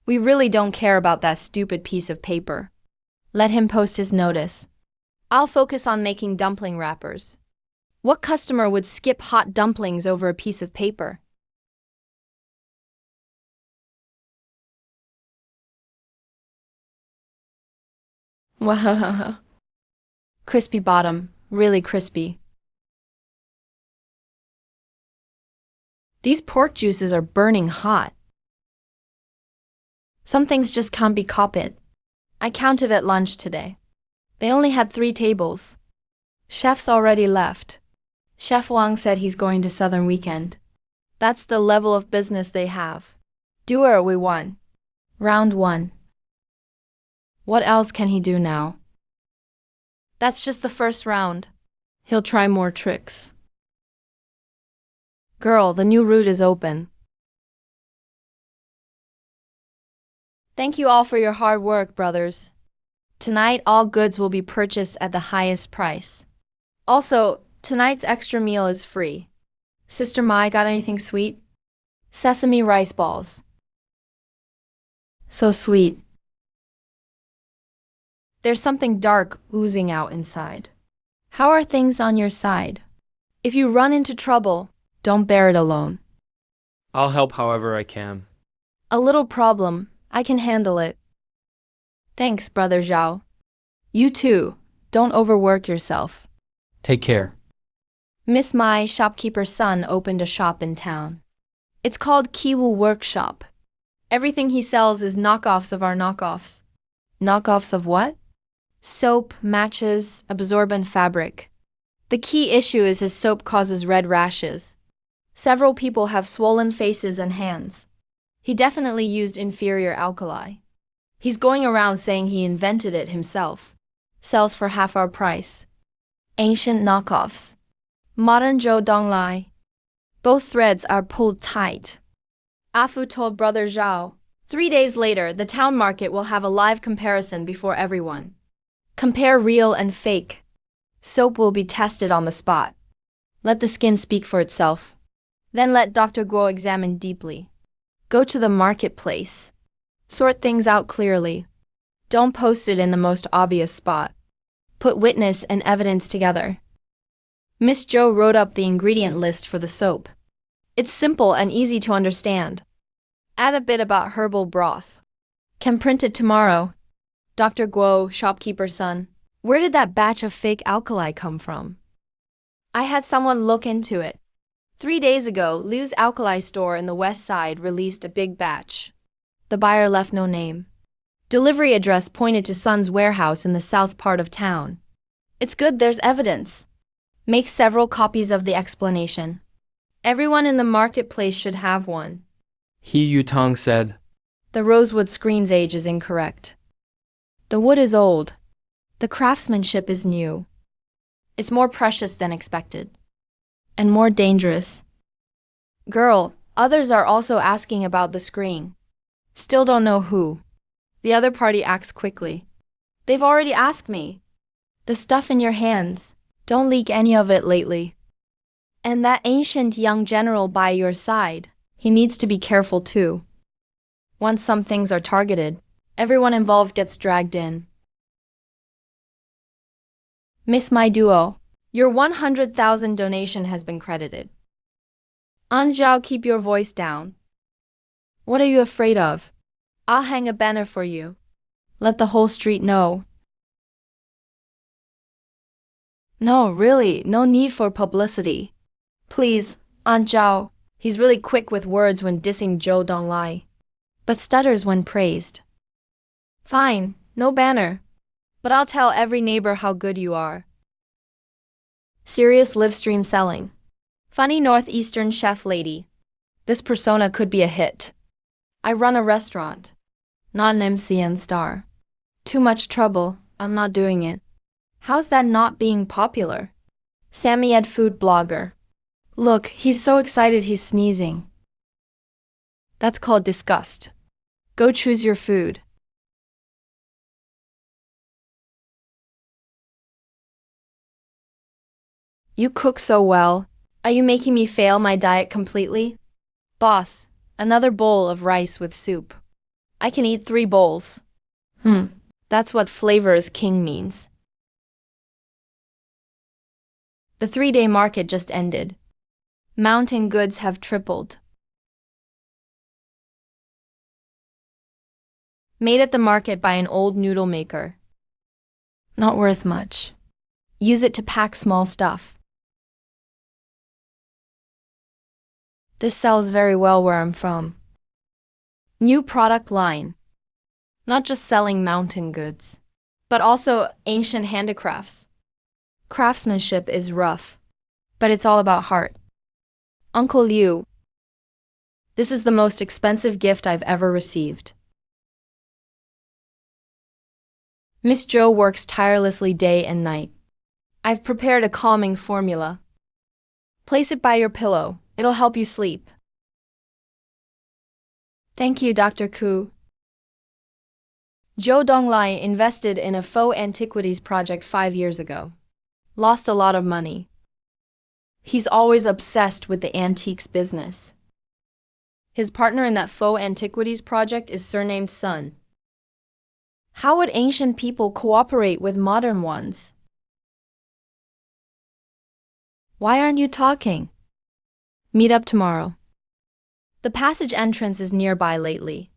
We really don't care about that stupid piece of paper. Let him post his notice. I'll focus on making dumpling wrappers. What customer would skip hot dumplings over a piece of paper? Wow. Crispy bottom, really crispy. These pork juices are burning hot. Some things just can't be copied. I counted at lunch today. They only had 3 tables. Chef's already left. Chef Wang said he's going to Southern Weekend. That's the level of business they have. Doer, we won. Round 1. What else can he do now? That's just the first round. He'll try more tricks. Girl, the new route is open. Thank you all for your hard work, brothers. Tonight, all goods will be purchased at the highest price. Also, tonight's extra meal is free. Sister Mai, got anything sweet? Sesame rice balls. So sweet. There's something dark oozing out inside. How are things on your side? If you run into trouble, don't bear it alone. I'll help however I can. A little problem. I can handle it. Thanks, Brother Zhao. You too. Don't overwork yourself. Take care. Miss Mai, shopkeeper's son, opened a shop in town. It's called Kiwu Workshop. Everything he sells is knockoffs of our knockoffs. Knockoffs of what? Soap, matches, absorbent fabric. The key issue is his soap causes red rashes. Several people have swollen faces and hands. He definitely used inferior alkali. He's going around saying he invented it himself. Sells for half our price. Ancient knockoffs. Modern Zhou Donglai. Both threads are pulled tight. Afu told Brother Zhao. 3 days later, the town market will have a live comparison before everyone. Compare real and fake. Soap will be tested on the spot. Let the skin speak for itself. Then let Dr. Guo examine deeply. Go to the marketplace. Sort things out clearly. Don't post it in the most obvious spot. Put witness and evidence together. Miss Zhou wrote up the ingredient list for the soap. It's simple and easy to understand. Add a bit about herbal broth. Can print it tomorrow. Dr. Guo, shopkeeper's son. Where did that batch of fake alkali come from? I had someone look into it. 3 days ago, Liu's alkali store in the west side released a big batch. The buyer left no name. Delivery address pointed to Sun's warehouse in the south part of town. It's good there's evidence. Make several copies of the explanation. Everyone in the marketplace should have one. He Yutong said. The rosewood screen's age is incorrect. The wood is old. The craftsmanship is new. It's more precious than expected. And more dangerous. Girl, others are also asking about the screen. Still don't know who. The other party acts quickly. They've already asked me. The stuff in your hands, don't leak any of it lately. And that ancient young general by your side, he needs to be careful too. Once some things are targeted, everyone involved gets dragged in. Miss My Duo, your 100,000 donation has been credited. Anzhao, keep your voice down. What are you afraid of? I'll hang a banner for you. Let the whole street know. No, really, no need for publicity. Please, Anzhao. He's really quick with words when dissing Zhou Donglai, but stutters when praised. Fine, no banner. But I'll tell every neighbor how good you are. Serious live stream selling. Funny northeastern chef lady. This persona could be a hit. I run a restaurant. Not an MCN star. Too much trouble, I'm not doing it. How's that not being popular? Sammy Ed food blogger. Look, he's so excited he's sneezing. That's called disgust. Go choose your food. You cook so well. Are you making me fail my diet completely? Boss, another bowl of rice with soup. I can eat 3 bowls. That's what flavor is king means. The 3-day market just ended. Mountain goods have tripled. Made at the market by an old noodle maker. Not worth much. Use it to pack small stuff. This sells very well where I'm from. New product line. Not just selling mountain goods, but also ancient handicrafts. Craftsmanship is rough, but it's all about heart. Uncle Liu. This is the most expensive gift I've ever received. Miss Zhou works tirelessly day and night. I've prepared a calming formula. Place it by your pillow. It'll help you sleep. Thank you, Dr. Ku. Zhou Donglai invested in a faux antiquities project 5 years ago. Lost a lot of money. He's always obsessed with the antiques business. His partner in that faux antiquities project is surnamed Sun. How would ancient people cooperate with modern ones? Why aren't you talking? Meet up tomorrow. The passage entrance is nearby lately.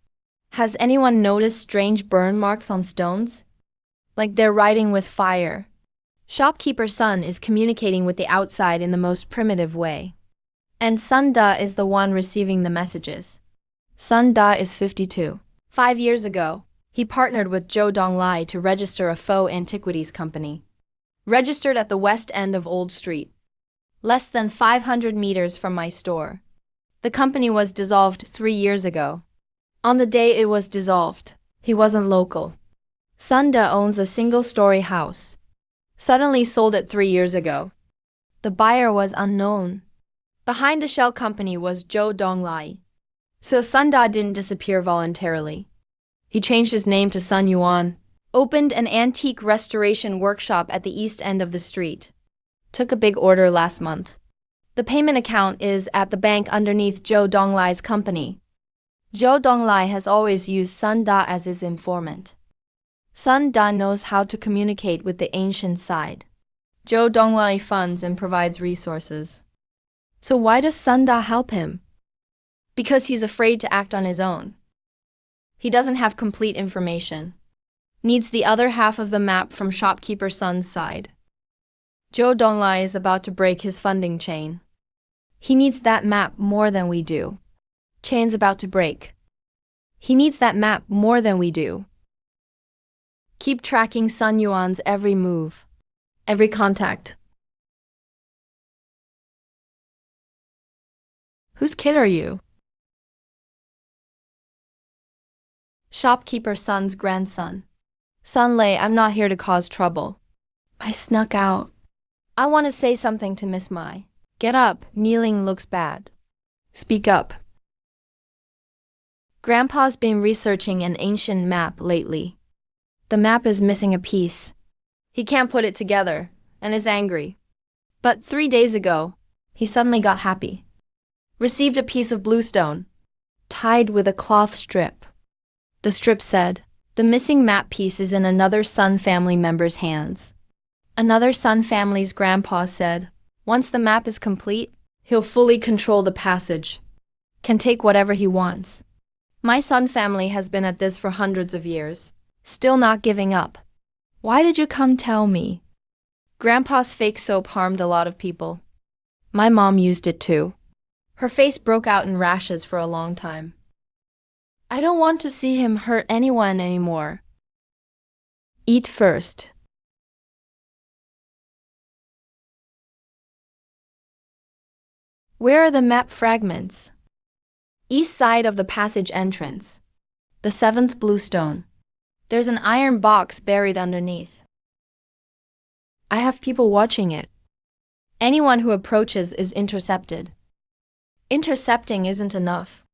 Has anyone noticed strange burn marks on stones? Like they're writing with fire. Shopkeeper's son is communicating with the outside in the most primitive way. And Sun Da is the one receiving the messages. Sun Da is 52. 5 years ago, he partnered with Zhou Donglai to register a faux antiquities company. Registered at the west end of Old Street. less than 500 meters from my store. The company was dissolved 3 years ago. On the day it was dissolved, he wasn't local. Sunda owns a single-story house. Suddenly sold it 3 years ago. The buyer was unknown. Behind the shell company was Zhou Donglai. So Sunda didn't disappear voluntarily. He changed his name to Sun Yuan, opened an antique restoration workshop at the east end of the street. Took a big order last month. The payment account is at the bank underneath Zhou Donglai's company. Zhou Donglai has always used Sun Da as his informant. Sun Da knows how to communicate with the ancient side. Zhou Donglai funds and provides resources. So why does Sun Da help him? Because he's afraid to act on his own. He doesn't have complete information. Needs the other half of the map from shopkeeper Sun's side. Zhou Donglai is about to break his funding chain. He needs that map more than we do. Chain's about to break. He needs that map more than we do. Keep tracking Sun Yuan's every move, every contact. Whose kid are you? Shopkeeper Sun's grandson. Sun Lei, I'm not here to cause trouble. I snuck out. I want to say something to Miss Mai. Get up, kneeling looks bad. Speak up. Grandpa's been researching an ancient map lately. The map is missing a piece. He can't put it together, and is angry. But 3 days ago, he suddenly got happy. Received a piece of bluestone, tied with a cloth strip. The strip said, "The missing map piece is in another Sun family member's hands." Another Sun family's grandpa said, once the map is complete, he'll fully control the passage. Can take whatever he wants. My Sun family has been at this for hundreds of years, still not giving up. Why did you come tell me? Grandpa's fake soap harmed a lot of people. My mom used it too. Her face broke out in rashes for a long time. I don't want to see him hurt anyone anymore. Eat first. Where are the map fragments? East side of the passage entrance. The 7th bluestone. There's an iron box buried underneath. I have people watching it. Anyone who approaches is intercepted. Intercepting isn't enough.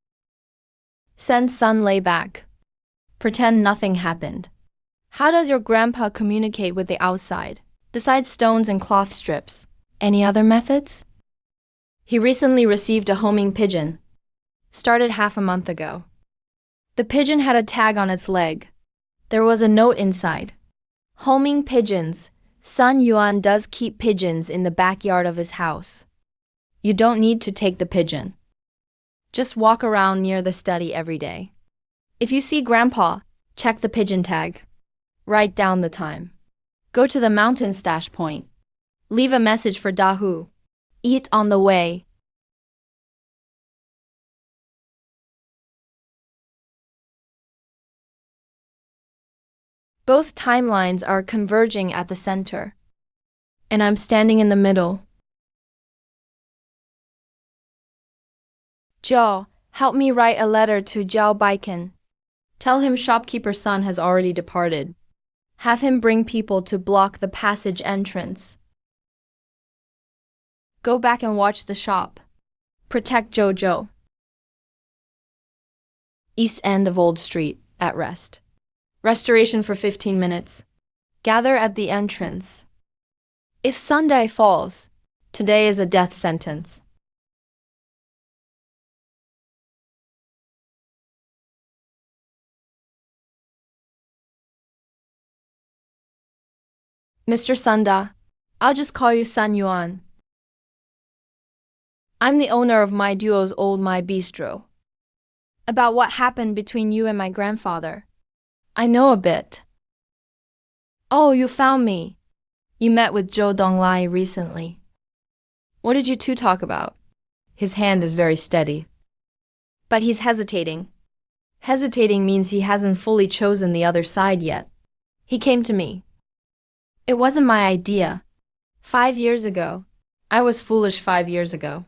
Send Sun Lei back. Pretend nothing happened. How does your grandpa communicate with the outside, besides stones and cloth strips? Any other methods? He recently received a homing pigeon. Started half a month ago. The pigeon had a tag on its leg. There was a note inside. Homing pigeons. Sun Yuan does keep pigeons in the backyard of his house. You don't need to take the pigeon. Just walk around near the study every day. If you see Grandpa, check the pigeon tag. Write down the time. Go to the mountain stash point. Leave a message for Dahu. Eat on the way. Both timelines are converging at the center. And I'm standing in the middle. Zhao, help me write a letter to Zhao Baiken. Tell him shopkeeper Sun has already departed. Have him bring people to block the passage entrance. Go back and watch the shop. Protect Jojo. East end of Old Street, at rest. Restoration for 15 minutes. Gather at the entrance. If Sunday falls, today is a death sentence. Mr. Sunda, I'll just call you Sun Yuan. I'm the owner of my duo's Old My Bistro. About what happened between you and my grandfather. I know a bit. Oh, you found me. You met with Zhou Donglai recently. What did you two talk about? His hand is very steady. But he's hesitating. Hesitating means he hasn't fully chosen the other side yet. He came to me. It wasn't my idea. 5 years ago, I was foolish 5 years ago.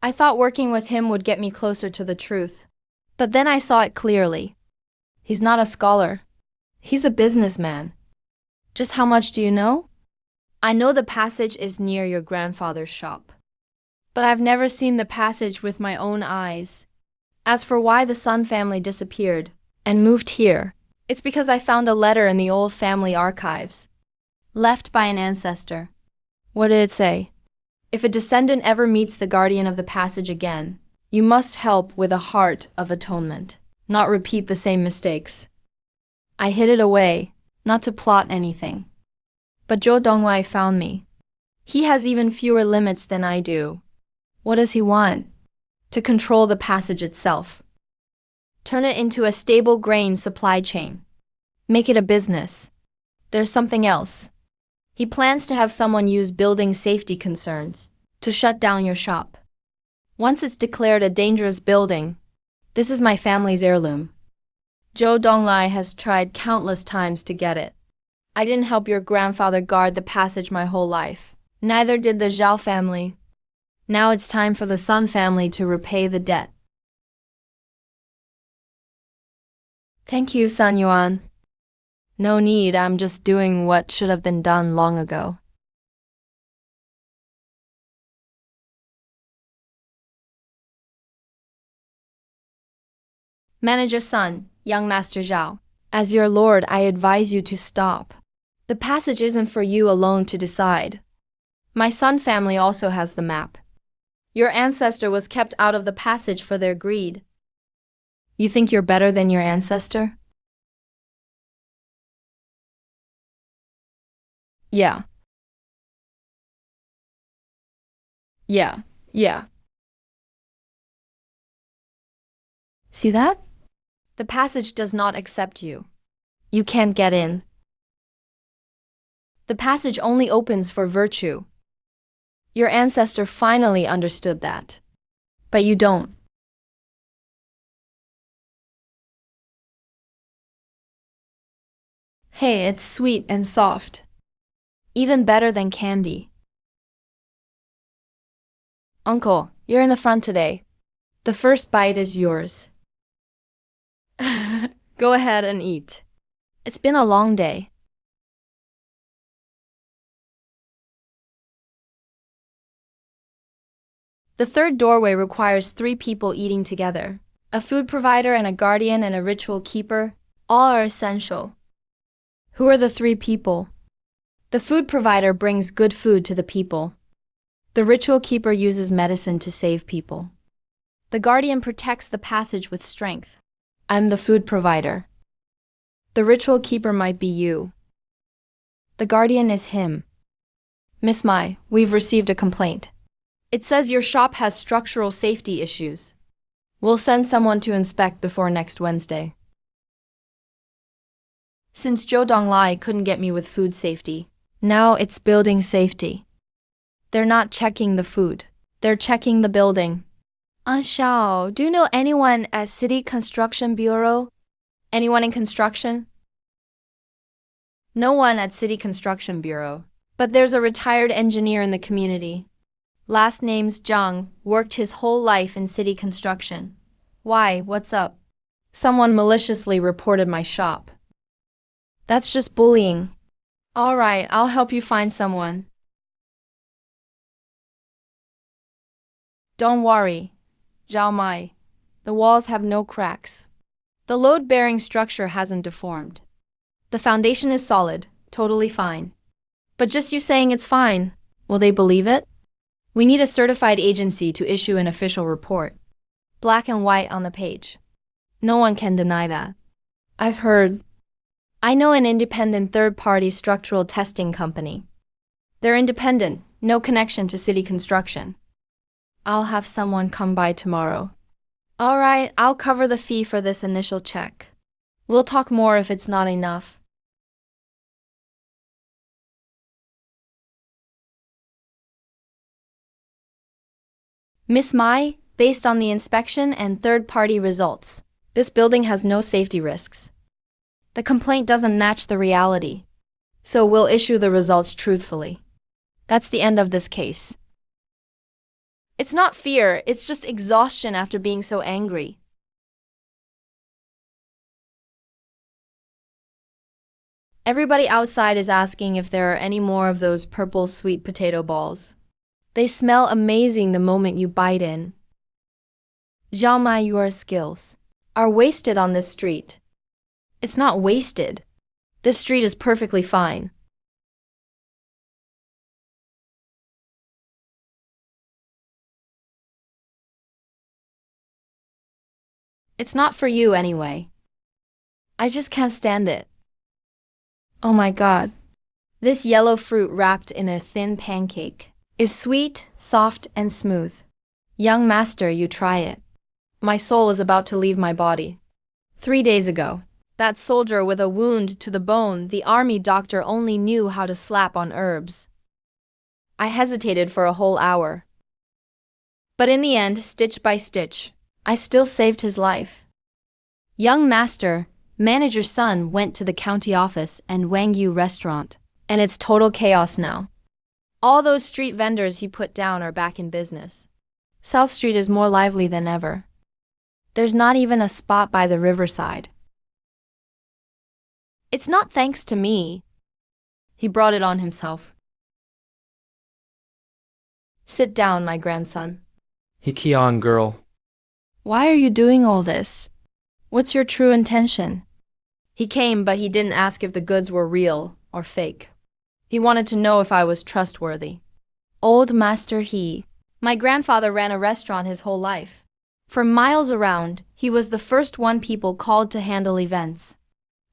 I thought working with him would get me closer to the truth. But then I saw it clearly. He's not a scholar. He's a businessman. Just how much do you know? I know the passage is near your grandfather's shop. But I've never seen the passage with my own eyes. As for why the Sun family disappeared and moved here, it's because I found a letter in the old family archives, left by an ancestor. What did it say? If a descendant ever meets the guardian of the passage again, you must help with a heart of atonement, not repeat the same mistakes. I hid it away, not to plot anything. But Zhou Donglai found me. He has even fewer limits than I do. What does he want? To control the passage itself. Turn it into a stable grain supply chain. Make it a business. There's something else. He plans to have someone use building safety concerns to shut down your shop. Once it's declared a dangerous building, this is my family's heirloom. Zhou Donglai has tried countless times to get it. I didn't help your grandfather guard the passage my whole life. Neither did the Zhao family. Now it's time for the Sun family to repay the debt. Thank you, Sun Yuan. No need, I'm just doing what should have been done long ago. Manager Sun, young Master Zhao. As your lord, I advise you to stop. The passage isn't for you alone to decide. My Sun family also has the map. Your ancestor was kept out of the passage for their greed. You think you're better than your ancestor? Yeah. Yeah. See that? The passage does not accept you. You can't get in. The passage only opens for virtue. Your ancestor finally understood that. But you don't. Hey, it's sweet and soft. Even better than candy. Uncle, you're in the front today. The first bite is yours. Go ahead and eat. It's been a long day. The third doorway requires 3 people eating together. A food provider and a guardian and a ritual keeper. All are essential. Who are the 3 people? The food provider brings good food to the people. The ritual keeper uses medicine to save people. The guardian protects the passage with strength. I'm the food provider. The ritual keeper might be you. The guardian is him. Miss Mai, we've received a complaint. It says your shop has structural safety issues. We'll send someone to inspect before next Wednesday. Since Zhou Donglai couldn't get me with food safety, now it's building safety. They're not checking the food. They're checking the building. Shao, do you know anyone at City Construction Bureau? Anyone in construction? No one at City Construction Bureau. But there's a retired engineer in the community. Last name's Zhang, worked his whole life in city construction. Why, what's up? Someone maliciously reported my shop. That's just bullying. All right, I'll help you find someone. Don't worry, Zhao Mai. The walls have no cracks. The load-bearing structure hasn't deformed. The foundation is solid, totally fine. But just you saying it's fine, will they believe it? We need a certified agency to issue an official report. Black and white on the page. No one can deny that. I've heard. I know an independent third-party structural testing company. They're independent, no connection to city construction. I'll have someone come by tomorrow. All right, I'll cover the fee for this initial check. We'll talk more if it's not enough. Miss Mai, based on the inspection and third-party results, this building has no safety risks. The complaint doesn't match the reality, so we'll issue the results truthfully. That's the end of this case. It's not fear, it's just exhaustion after being so angry. Everybody outside is asking if there are any more of those purple sweet potato balls. They smell amazing the moment you bite in. Xiaomai, your skills are wasted on this street. It's not wasted. This street is perfectly fine. It's not for you anyway. I just can't stand it. Oh my god. This yellow fruit wrapped in a thin pancake is sweet, soft, and smooth. Young master, you try it. My soul is about to leave my body. 3 days ago, that soldier with a wound to the bone, the army doctor only knew how to slap on herbs. I hesitated for a whole hour. But in the end, stitch by stitch, I still saved his life. Young master, manager's son went to the county office and Wang Yu restaurant, and it's total chaos now. All those street vendors he put down are back in business. South Street is more lively than ever. There's not even a spot by the riverside. It's not thanks to me. He brought it on himself. Sit down, my grandson. Hikion girl. Why are you doing all this? What's your true intention? He came, but he didn't ask if the goods were real or fake. He wanted to know if I was trustworthy. Old Master He. My grandfather ran a restaurant his whole life. For miles around, he was the first one people called to handle events.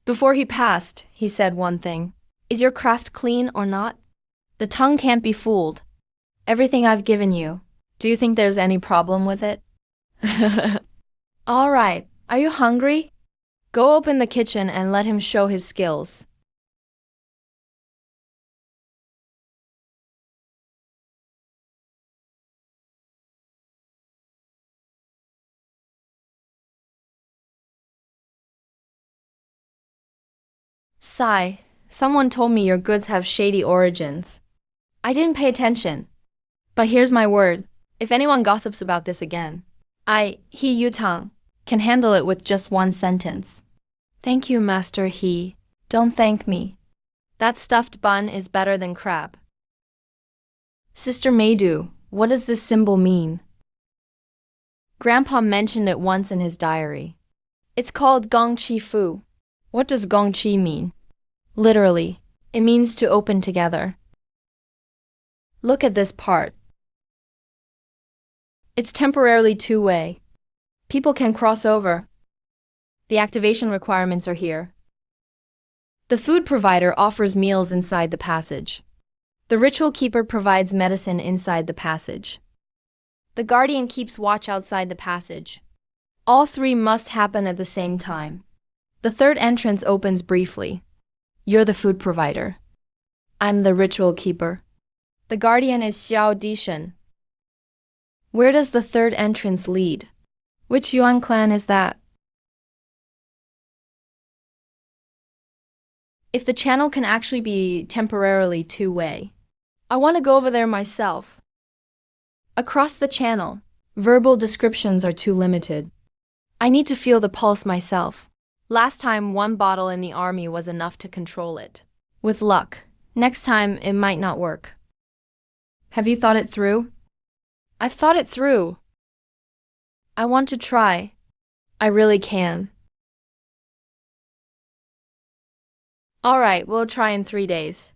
Before he passed, he said one thing. Is your craft clean or not? The tongue can't be fooled. Everything I've given you. Do you think there's any problem with it? All right, are you hungry? Go open the kitchen and let him show his skills. Sigh, someone told me your goods have shady origins. I didn't pay attention. But here's my word, if anyone gossips about this again, He Yutang, can handle it with just one sentence. Thank you, Master He. Don't thank me. That stuffed bun is better than crab. Sister Meidu, what does this symbol mean? Grandpa mentioned it once in his diary. It's called Gongqi Fu. What does Gongqi mean? Literally, it means to open together. Look at this part. It's temporarily two-way. People can cross over. The activation requirements are here. The food provider offers meals inside the passage. The ritual keeper provides medicine inside the passage. The guardian keeps watch outside the passage. All three must happen at the same time. The third entrance opens briefly. You're the food provider. I'm the ritual keeper. The guardian is Xiao Dishen. Where does the third entrance lead? Which Yuan clan is that? If the channel can actually be temporarily two-way, I want to go over there myself. Across the channel, verbal descriptions are too limited. I need to feel the pulse myself. Last time, one bottle in the army was enough to control it. With luck, next time it might not work. Have you thought it through? I've thought it through. I want to try. I really can. All right, we'll try in 3 days.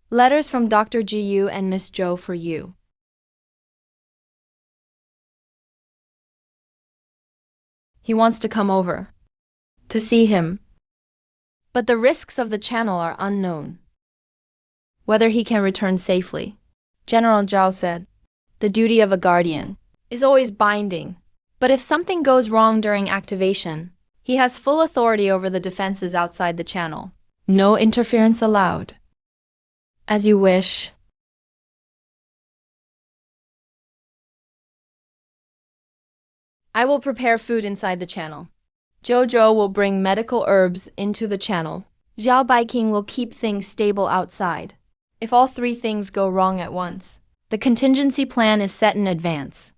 Letters from Dr. Ji Yu and Miss Zhou for you. He wants to come over. To see him. But the risks of the channel are unknown. Whether he can return safely. General Zhao said, the duty of a guardian is always binding. But if something goes wrong during activation, he has full authority over the defenses outside the channel. No interference allowed. As you wish. I will prepare food inside the channel. Jojo will bring medical herbs into the channel. Zhao Baiking will keep things stable outside. If all three things go wrong at once, the contingency plan is set in advance.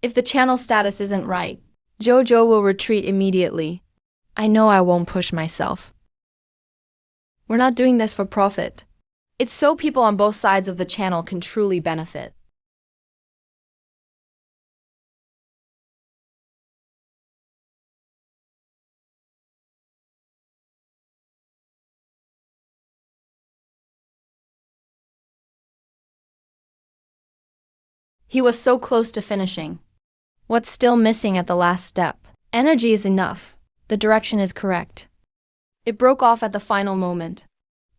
If the channel status isn't right, Jojo will retreat immediately. I know I won't push myself. We're not doing this for profit. It's so people on both sides of the channel can truly benefit. He was so close to finishing. What's still missing at the last step? Energy is enough. The direction is correct. It broke off at the final moment.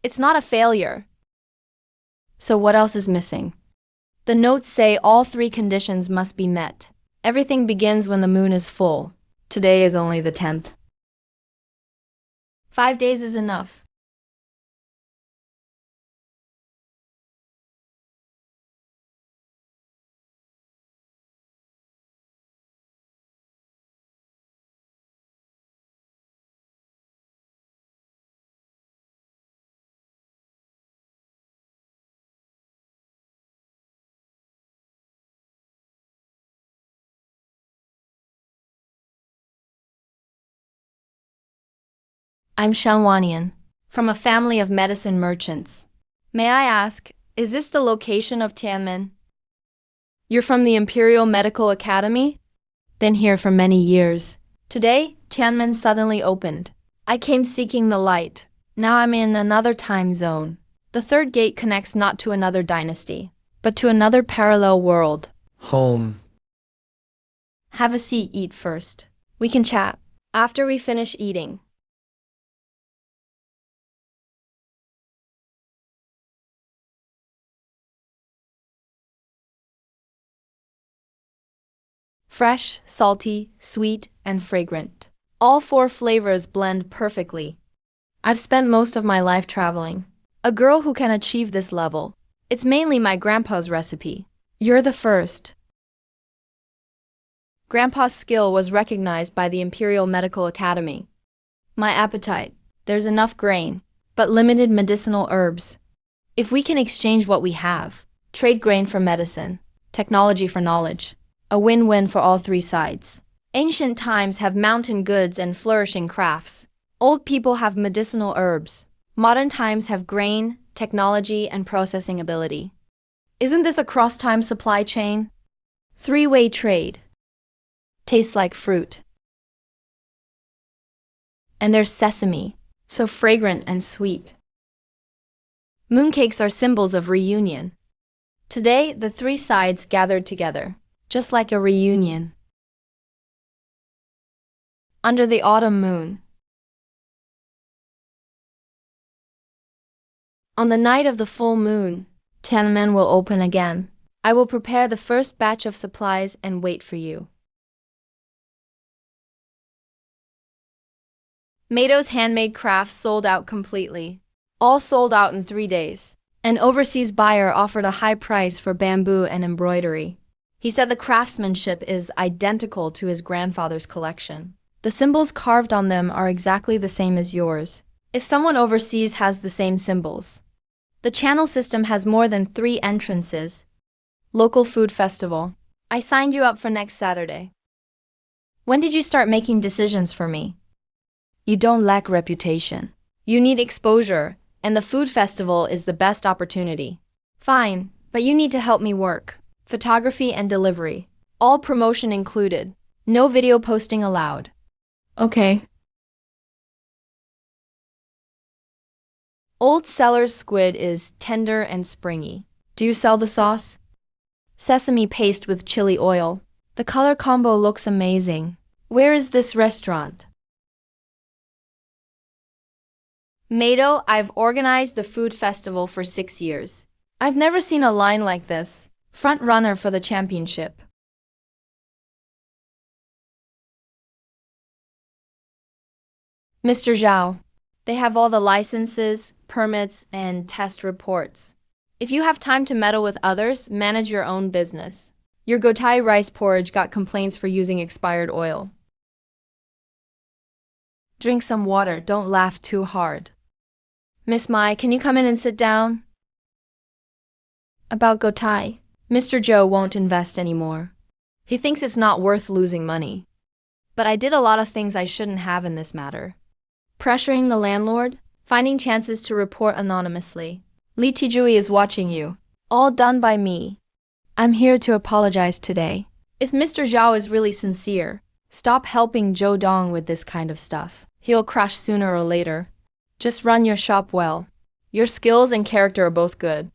It's not a failure. So what else is missing? The notes say all three conditions must be met. Everything begins when the moon is full. Today is only the 10th. 5 days is enough. I'm Shan Wanian, from a family of medicine merchants. May I ask, is this the location of Tianmen? You're from the Imperial Medical Academy? Been here for many years. Today, Tianmen suddenly opened. I came seeking the light. Now I'm in another time zone. The third gate connects not to another dynasty, but to another parallel world. Home. Have a seat, eat first. We can chat after we finish eating. Fresh, salty, sweet, and fragrant. All four flavors blend perfectly. I've spent most of my life traveling. A girl who can achieve this level. It's mainly my grandpa's recipe. You're the first. Grandpa's skill was recognized by the Imperial Medical Academy. My appetite. There's enough grain, but limited medicinal herbs. If we can exchange what we have, trade grain for medicine, technology for knowledge, a win-win for all three sides. Ancient times have mountain goods and flourishing crafts. Old people have medicinal herbs. Modern times have grain, technology, and processing ability. Isn't this a cross-time supply chain? Three-way trade. Tastes like fruit. And there's sesame, so fragrant and sweet. Mooncakes are symbols of reunion. Today, the three sides gathered together, just like a reunion. Under the autumn moon. On the night of the full moon, Tianmen will open again. I will prepare the first batch of supplies and wait for you. Mado's handmade crafts sold out completely. All sold out in 3 days. An overseas buyer offered a high price for bamboo and embroidery. He said the craftsmanship is identical to his grandfather's collection. The symbols carved on them are exactly the same as yours. If someone overseas has the same symbols. The channel system has more than 3 entrances. Local food festival. I signed you up for next Saturday. When did you start making decisions for me? You don't lack reputation. You need exposure, and the food festival is the best opportunity. Fine, but you need to help me work. Photography and delivery. All promotion included. No video posting allowed. Okay. Old Cellar's squid is tender and springy. Do you sell the sauce? Sesame paste with chili oil. The color combo looks amazing. Where is this restaurant? Mado, I've organized the food festival for 6 years. I've never seen a line like this. Front runner for the championship. Mr. Zhao, they have all the licenses, permits, and test reports. If you have time to meddle with others, manage your own business. Your Gotai rice porridge got complaints for using expired oil. Drink some water, don't laugh too hard. Miss Mai, can you come in and sit down? About Gotai. Mr. Joe won't invest anymore. He thinks it's not worth losing money. But I did a lot of things I shouldn't have in this matter. Pressuring the landlord, finding chances to report anonymously. Li Tijui is watching you. All done by me. I'm here to apologize today. If Mr. Zhao is really sincere, stop helping Zhou Dong with this kind of stuff. He'll crash sooner or later. Just run your shop well. Your skills and character are both good.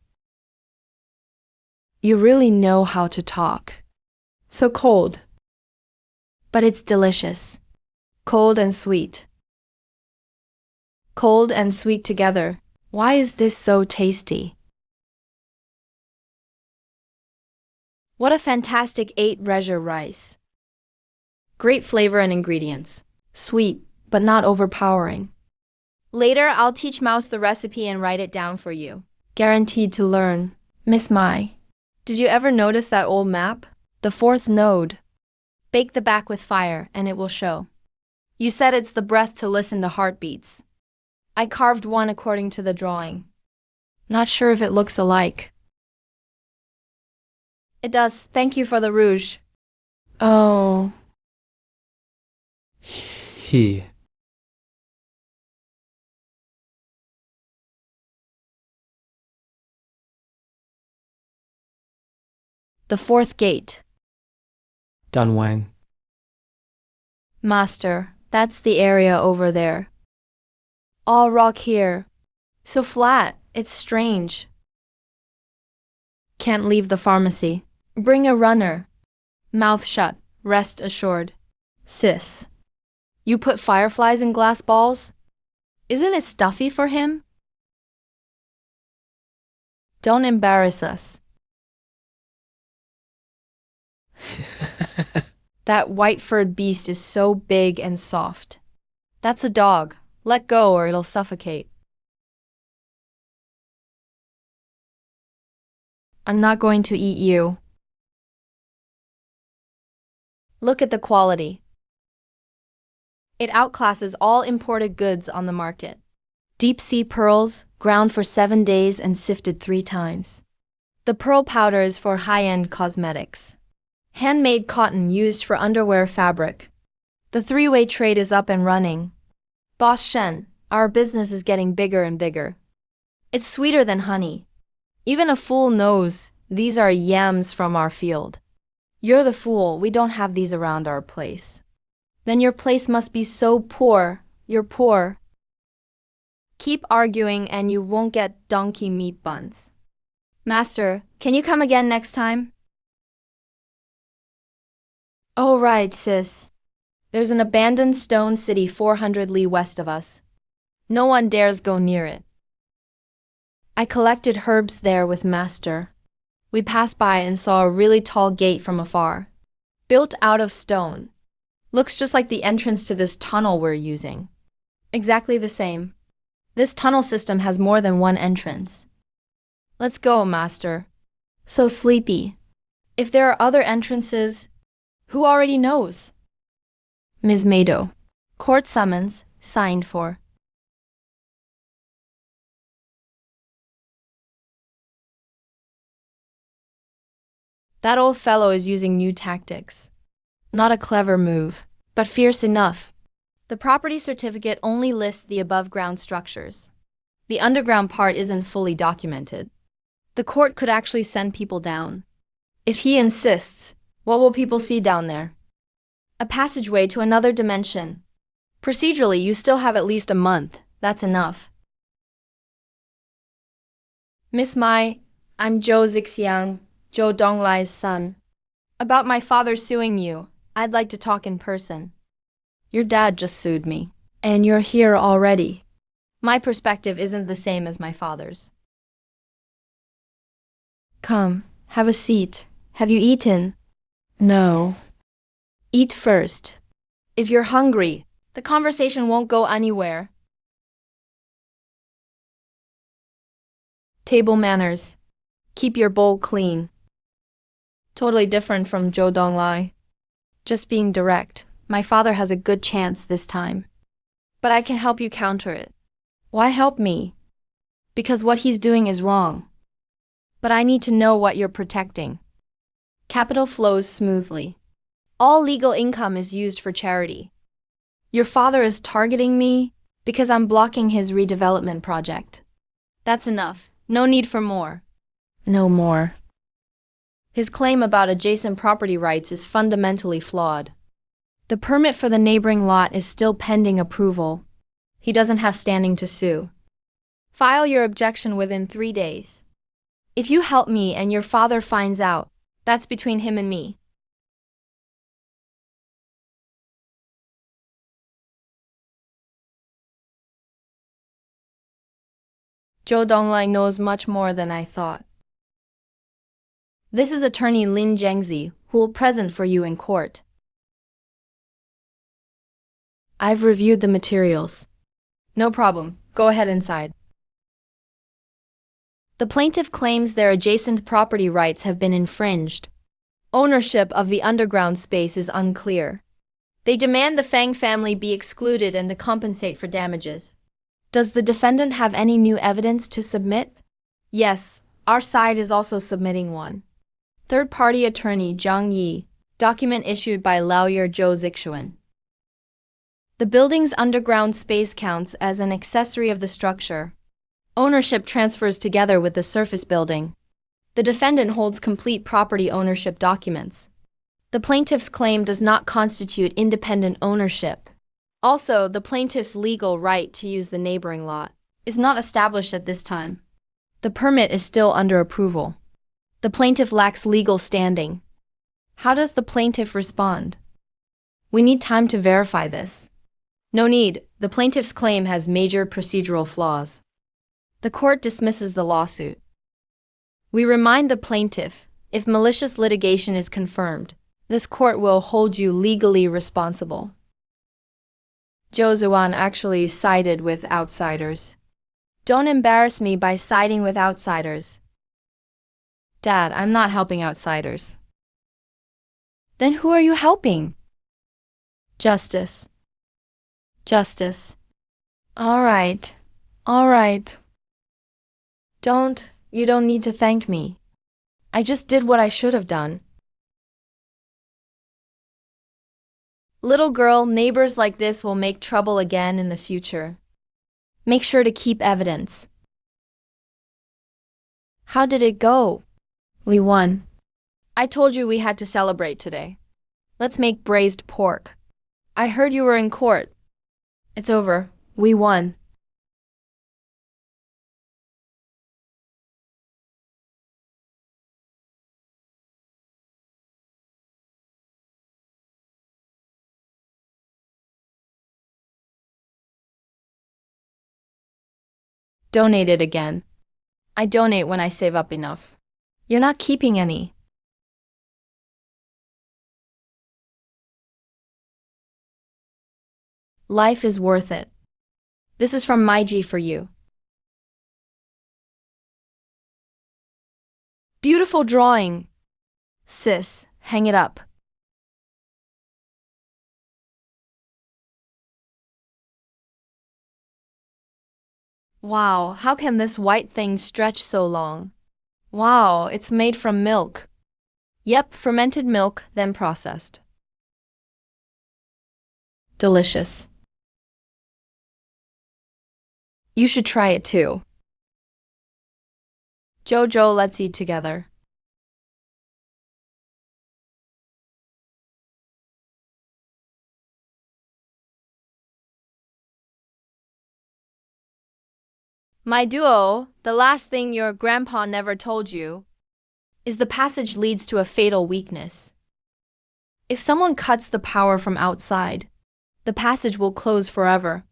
You really know how to talk. So cold. But it's delicious. Cold and sweet. Cold and sweet together. Why is this so tasty? What a fantastic 8 rice. Great flavor and ingredients. Sweet, but not overpowering. Later, I'll teach Mouse the recipe and write it down for you. Guaranteed to learn. Miss Mai, did you ever notice that old map? The 4th node. Bake the back with fire and it will show. You said it's the breath to listen to heartbeats. I carved one according to the drawing. Not sure if it looks alike. It does. Thank you for the rouge. Oh. He. The 4th gate. Dunwang. Master, that's the area over there. All rock here. So flat, it's strange. Can't leave the pharmacy. Bring a runner. Mouth shut, rest assured. Sis. You put fireflies in glass balls? Isn't it stuffy for him? Don't embarrass us. That white-furred beast is so big and soft. That's a dog. Let go or it'll suffocate. I'm not going to eat you. Look at the quality. It outclasses all imported goods on the market. Deep-sea pearls, ground for 7 days and sifted 3 times. The pearl powder is for high-end cosmetics. Handmade cotton used for underwear fabric. The 3-way trade is up and running. Boss Shen, our business is getting bigger and bigger. It's sweeter than honey. Even a fool knows these are yams from our field. You're the fool, we don't have these around our place. Then your place must be so poor, you're poor. Keep arguing and you won't get donkey meat buns. Master, can you come again next time? Oh right, sis. There's an abandoned stone city 400 li west of us. No one dares go near it. I collected herbs there with Master. We passed by and saw a really tall gate from afar. Built out of stone. Looks just like the entrance to this tunnel we're using. Exactly the same. This tunnel system has more than one entrance. Let's go, Master. So sleepy. If there are other entrances, who already knows? Ms. Mado. Court summons, signed for. That old fellow is using new tactics. Not a clever move, but fierce enough. The property certificate only lists the above-ground structures. The underground part isn't fully documented. The court could actually send people down. If he insists, what will people see down there? A passageway to another dimension. Procedurally, you still have at least a month. That's enough. Miss Mai, I'm Zhou Zixiang, Zhou Donglai's son. About my father suing you, I'd like to talk in person. Your dad just sued me, and you're here already. My perspective isn't the same as my father's. Come, have a seat. Have you eaten? No. Eat first. If you're hungry, the conversation won't go anywhere. Table manners. Keep your bowl clean. Totally different from Zhou Donglai. Just being direct, my father has a good chance this time. But I can help you counter it. Why help me? Because what he's doing is wrong. But I need to know what you're protecting. Capital flows smoothly. All legal income is used for charity. Your father is targeting me because I'm blocking his redevelopment project. That's enough. No need for more. No more. His claim about adjacent property rights is fundamentally flawed. The permit for the neighboring lot is still pending approval. He doesn't have standing to sue. File your objection within 3 days. If you help me and your father finds out, that's between him and me. Zhou Donglai knows much more than I thought. This is attorney Lin Zhengzi, who will present for you in court. I've reviewed the materials. No problem. Go ahead inside. The plaintiff claims their adjacent property rights have been infringed. Ownership of the underground space is unclear. They demand the Fang family be excluded and to compensate for damages. Does the defendant have any new evidence to submit? Yes, our side is also submitting one. Third-party attorney Zhang Yi, document issued by lawyer Zhou Zixuan. The building's underground space counts as an accessory of the structure. Ownership transfers together with the surface building. The defendant holds complete property ownership documents. The plaintiff's claim does not constitute independent ownership. Also, the plaintiff's legal right to use the neighboring lot is not established at this time. The permit is still under approval. The plaintiff lacks legal standing. How does the plaintiff respond? We need time to verify this. No need. The plaintiff's claim has major procedural flaws. The court dismisses the lawsuit. We remind the plaintiff, if malicious litigation is confirmed, this court will hold you legally responsible. Zhou Zuan actually sided with outsiders. Don't embarrass me by siding with outsiders. Dad, I'm not helping outsiders. Then who are you helping? Justice. Justice. All right. You don't need to thank me. I just did what I should have done. Little girl, neighbors like this will make trouble again in the future. Make sure to keep evidence. How did it go? We won. I told you we had to celebrate today. Let's make braised pork. I heard you were in court. It's over. We won. Donate it again. I donate when I save up enough. You're not keeping any. Life is worth it. This is from Maiji for you. Beautiful drawing. Sis, hang it up. Wow, how can this white thing stretch so long? Wow, it's made from milk. Yep, fermented milk, then processed. Delicious. You should try it too. Jojo, let's eat together. My duo, the last thing your grandpa never told you, is the passage leads to a fatal weakness. If someone cuts the power from outside, the passage will close forever.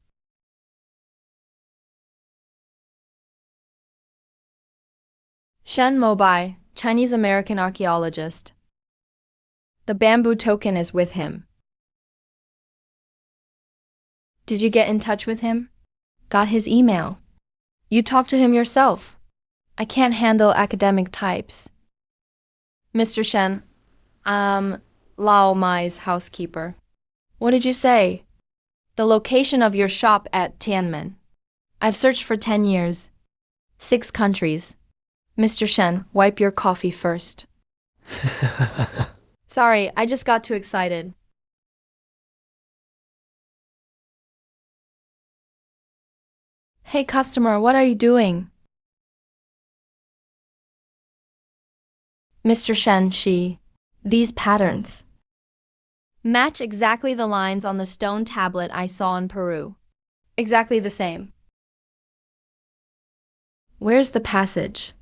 Shen Mobai, Chinese-American archaeologist. The bamboo token is with him. Did you get in touch with him? Got his email. You talked to him yourself. I can't handle academic types. Mr. Shen, Lao Mai's housekeeper. What did you say? The location of your shop at Tianmen. I've searched for 10 years. 6 countries. Mr. Shen, wipe your coffee first. Sorry, I just got too excited. Hey customer, what are you doing? Mr. Shen, these patterns match exactly the lines on the stone tablet I saw in Peru. Exactly the same. Where's the passage?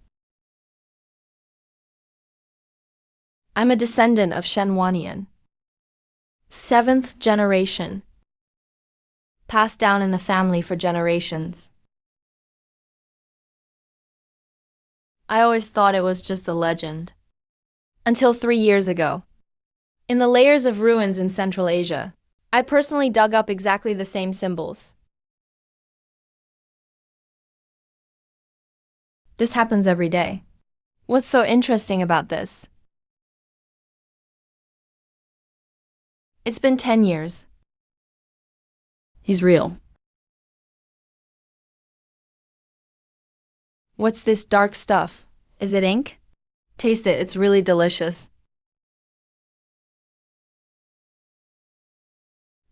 I'm a descendant of Shen Wannian. 7th generation. Passed down in the family for generations. I always thought it was just a legend. Until 3 years ago. In the layers of ruins in Central Asia, I personally dug up exactly the same symbols. This happens every day. What's so interesting about this? It's been 10 years. He's real. What's this dark stuff? Is it ink? Taste it, it's really delicious.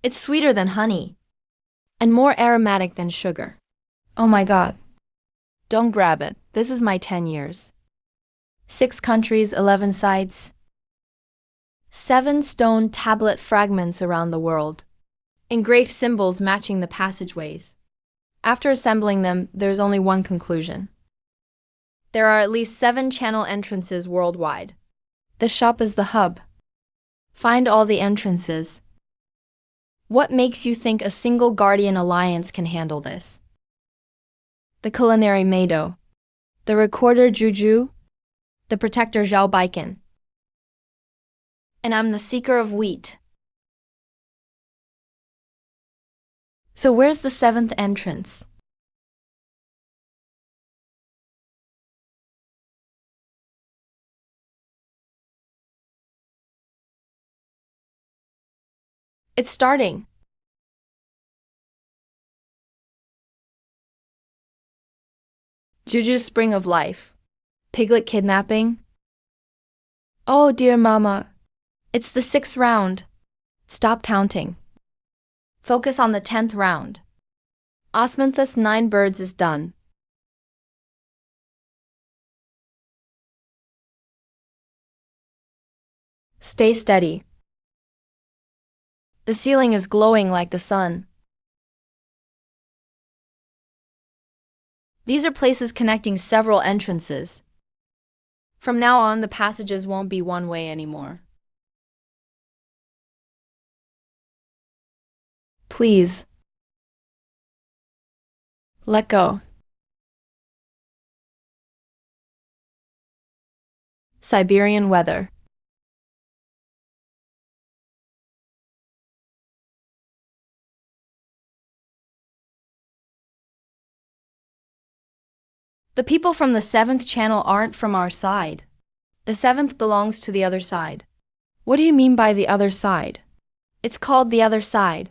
It's sweeter than honey. And more aromatic than sugar. Oh my god. Don't grab it, this is my 10 years. 6 countries, 11 sites. 7 stone tablet fragments around the world. Engraved symbols matching the passageways. After assembling them, there's only one conclusion. There are at least 7 channel entrances worldwide. The shop is the hub. Find all the entrances. What makes you think a single Guardian Alliance can handle this? The culinary Meido. The recorder Juju. The protector Zhao Baiken. And I'm the seeker of wheat. So where's the 7th entrance? It's starting. Juju's Spring of Life. Piglet kidnapping. Oh dear mama. It's the 6th round. Stop counting. Focus on the 10th round. Osmanthus 9 birds is done. Stay steady. The ceiling is glowing like the sun. These are places connecting several entrances. From now on, the passages won't be one way anymore. Please. Let go. Siberian weather. The people from the 7th channel aren't from our side. The 7th belongs to the other side. What do you mean by the other side? It's called the other side.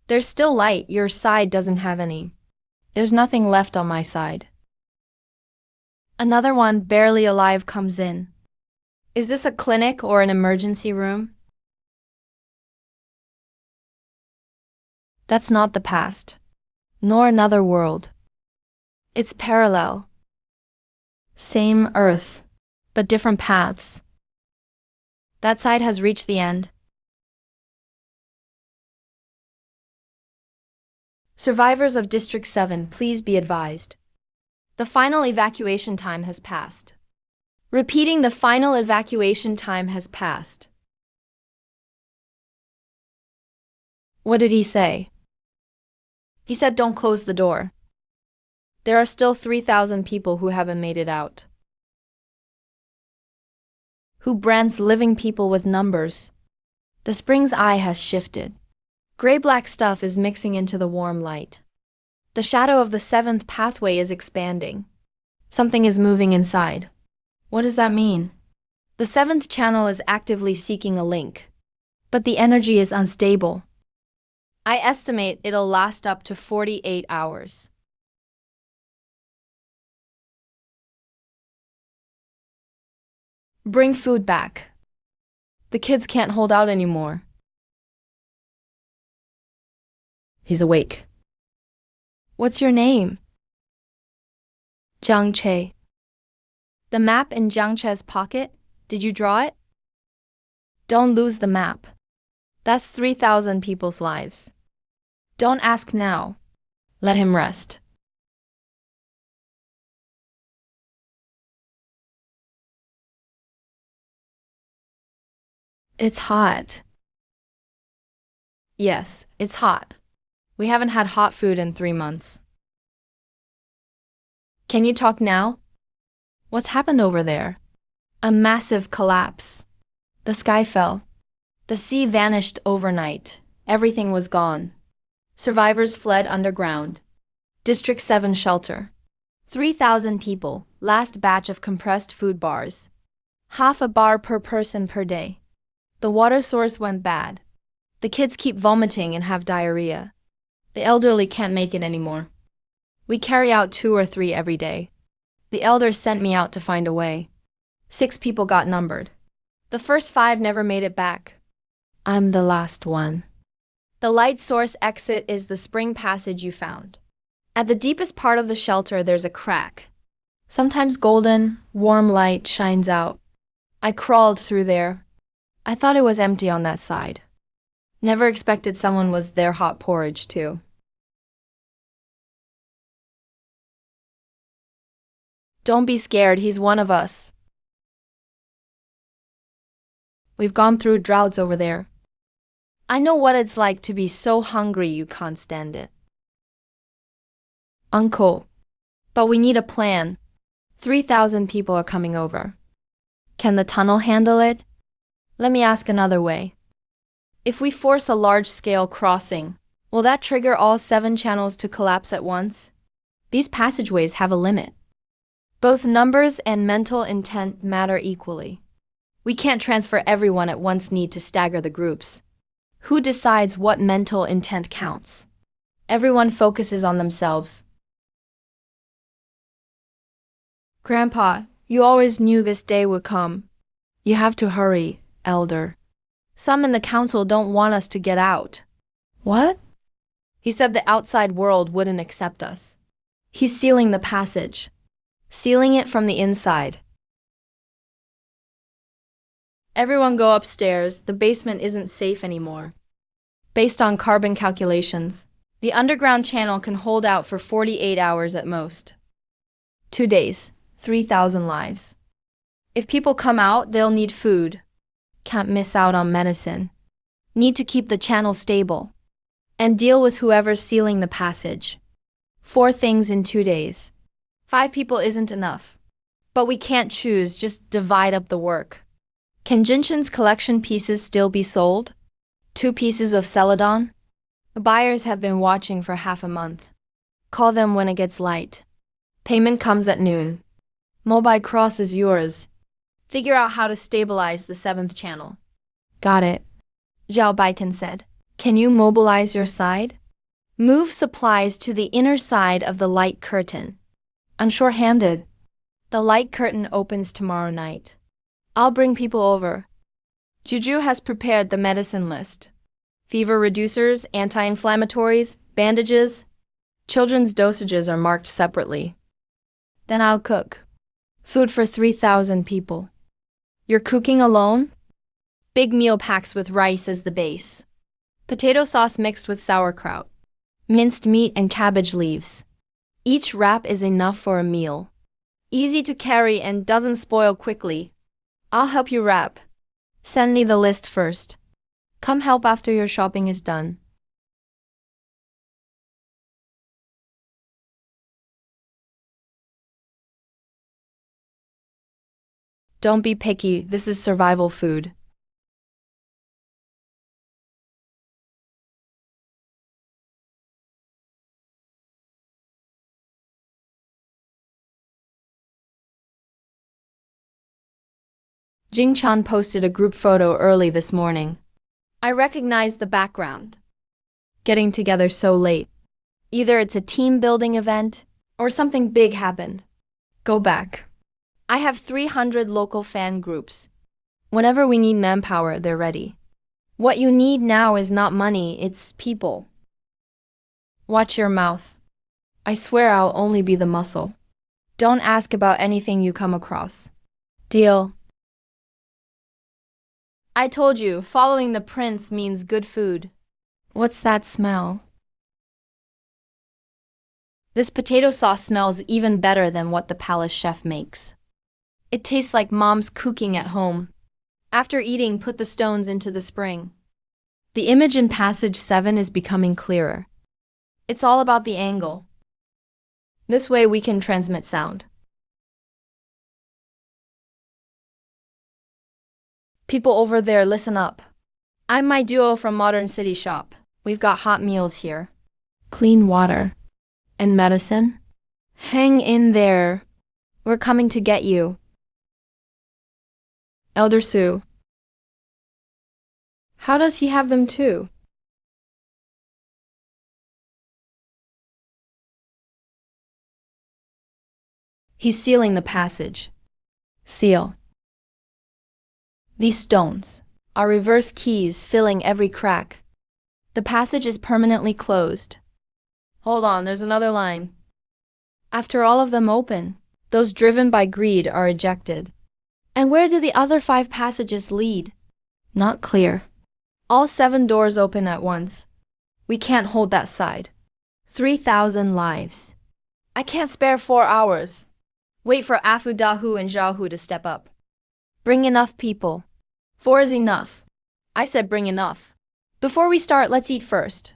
There's still light, your side doesn't have any. There's nothing left on my side. Another one, barely alive, comes in. Is this a clinic or an emergency room? That's not the past, nor another world. It's parallel. Same Earth, but different paths. That side has reached the end. Survivors of District 7, please be advised. The final evacuation time has passed. Repeating, the final evacuation time has passed. What did he say? He said don't close the door. There are still 3,000 people who haven't made it out. Who brands living people with numbers? The spring's eye has shifted. Gray-black stuff is mixing into the warm light. The shadow of the 7th pathway is expanding. Something is moving inside. What does that mean? The 7th channel is actively seeking a link. But the energy is unstable. I estimate it'll last up to 48 hours. Bring food back. The kids can't hold out anymore. He's awake. What's your name? Jiang Che. The map in Jiang Che's pocket? Did you draw it? Don't lose the map. That's 3,000 people's lives. Don't ask now. Let him rest. It's hot. Yes, it's hot. We haven't had hot food in 3 months. Can you talk now? What's happened over there? A massive collapse. The sky fell. The sea vanished overnight. Everything was gone. Survivors fled underground. District 7 shelter. 3,000 people, last batch of compressed food bars. Half a bar per person per day. The water source went bad. The kids keep vomiting and have diarrhea. The elderly can't make it anymore. We carry out 2 or 3 every day. The elders sent me out to find a way. 6 people got numbered. The first 5 never made it back. I'm the last one. The light source exit is the spring passage you found. At the deepest part of the shelter, there's a crack. Sometimes golden, warm light shines out. I crawled through there. I thought it was empty on that side. Never expected someone was there hot porridge, too. Don't be scared, he's one of us. We've gone through droughts over there. I know what it's like to be so hungry you can't stand it. Uncle, but we need a plan. 3,000 people are coming over. Can the tunnel handle it? Let me ask another way. If we force a large-scale crossing, will that trigger all 7 channels to collapse at once? These passageways have a limit. Both numbers and mental intent matter equally. We can't transfer everyone at once, need to stagger the groups. Who decides what mental intent counts? Everyone focuses on themselves. Grandpa, you always knew this day would come. You have to hurry, elder. Some in the council don't want us to get out. What? He said the outside world wouldn't accept us. He's sealing the passage. Sealing it from the inside. Everyone go upstairs. The basement isn't safe anymore. Based on carbon calculations, the underground channel can hold out for 48 hours at most. 2 days, 3,000 lives. If people come out, they'll need food. Can't miss out on medicine. Need to keep the channel stable. And deal with whoever's sealing the passage. 4 things in 2 days. 5 people isn't enough. But we can't choose, just divide up the work. Can Jinshin's collection pieces still be sold? 2 pieces of Celadon? The buyers have been watching for half a month. Call them when it gets light. Payment comes at noon. Mobile Cross is yours. Figure out how to stabilize the 7th channel. Got it. Zhao Baitan said. Can you mobilize your side? Move supplies to the inner side of the light curtain. I'm short-handed. The light curtain opens tomorrow night. I'll bring people over. Juju has prepared the medicine list. Fever reducers, anti-inflammatories, bandages. Children's dosages are marked separately. Then I'll cook. Food for 3,000 people. You're cooking alone? Big meal packs with rice as the base. Potato sauce mixed with sauerkraut. Minced meat and cabbage leaves. Each wrap is enough for a meal. Easy to carry and doesn't spoil quickly. I'll help you wrap. Send me the list first. Come help after your shopping is done. Don't be picky, this is survival food. Jing Chan posted a group photo early this morning. I recognized the background. Getting together so late. Either it's a team building event or something big happened. Go back. I have 300 local fan groups. Whenever we need manpower, they're ready. What you need now is not money, it's people. Watch your mouth. I swear I'll only be the muscle. Don't ask about anything you come across. Deal. I told you, following the prince means good food. What's that smell? This potato sauce smells even better than what the palace chef makes. It tastes like mom's cooking at home. After eating, put the stones into the spring. The image in passage 7 is becoming clearer. It's all about the angle. This way we can transmit sound. People over there, listen up. I'm my duo from Modern City Shop. We've got hot meals here. Clean water. And medicine? Hang in there. We're coming to get you. Elder Sue. How does he have them too? He's sealing the passage. Seal. These stones are reverse keys filling every crack. The passage is permanently closed. Hold on, there's another line. After all of them open, those driven by greed are ejected. And where do the other 5 passages lead? Not clear. All 7 doors open at once. We can't hold that side. 3,000 lives. I can't spare 4 hours. Wait for Afu Dahu and Zhaohu to step up. Bring enough people. 4 is enough. I said bring enough. Before we start, let's eat first.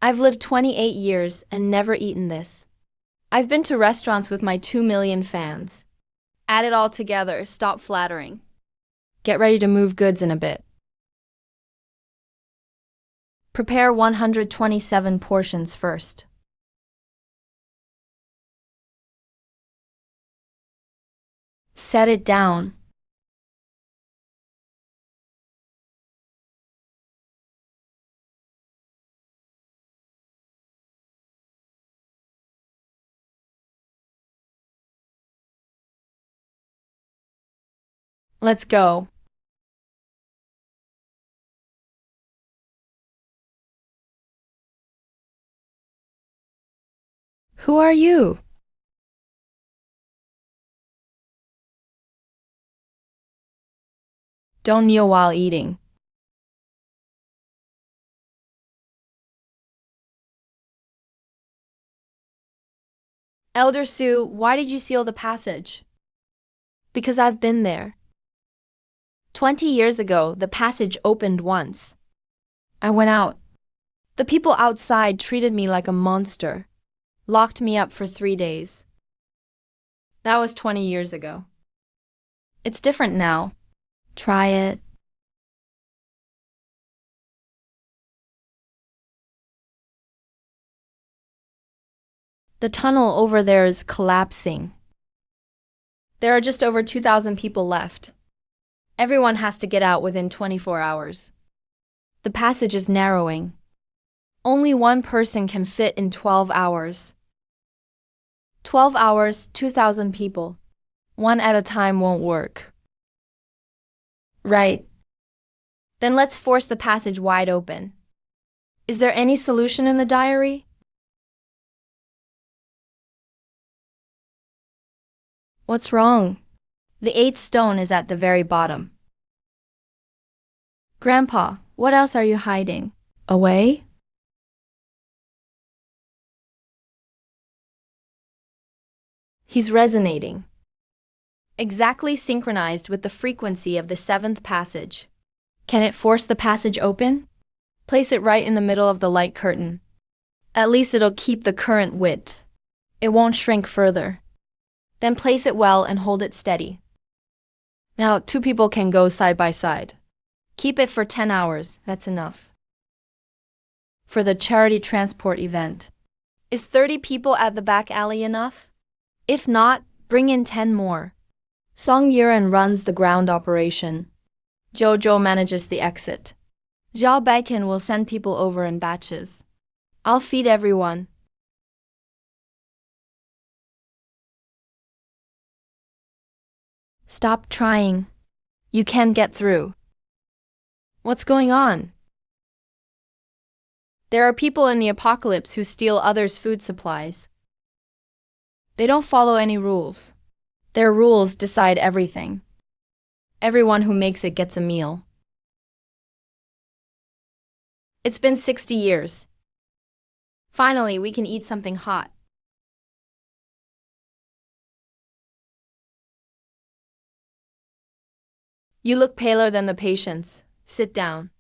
I've lived 28 years and never eaten this. I've been to restaurants with my 2 million fans. Add it all together, stop flattering. Get ready to move goods in a bit. Prepare 127 portions first. Set it down. Let's go. Who are you? Don't kneel while eating. Elder Sue, why did you seal the passage? Because I've been there. 20 years ago, the passage opened once. I went out. The people outside treated me like a monster, locked me up for 3 days. That was 20 years ago. It's different now. Try it. The tunnel over there is collapsing. There are just over 2,000 people left. Everyone has to get out within 24 hours. The passage is narrowing. Only one person can fit in 12 hours. 12 hours, 2,000 people. One at a time won't work. Right. Then let's force the passage wide open. Is there any solution in the diary? What's wrong? The 8th stone is at the very bottom. Grandpa, what else are you hiding? Away? He's resonating. Exactly synchronized with the frequency of the 7th passage. Can it force the passage open? Place it right in the middle of the light curtain. At least it'll keep the current width. It won't shrink further. Then place it well and hold it steady. Now 2 people can go side by side. Keep it for 10 hours, that's enough. For the charity transport event. Is 30 people at the back alley enough? If not, bring in 10 more. Song Yiren runs the ground operation. Jojo manages the exit. Zhao Baikan will send people over in batches. I'll feed everyone. Stop trying. You can't get through. What's going on? There are people in the apocalypse who steal others' food supplies. They don't follow any rules. Their rules decide everything. Everyone who makes it gets a meal. It's been 60 years. Finally, we can eat something hot. You look paler than the patients. Sit down.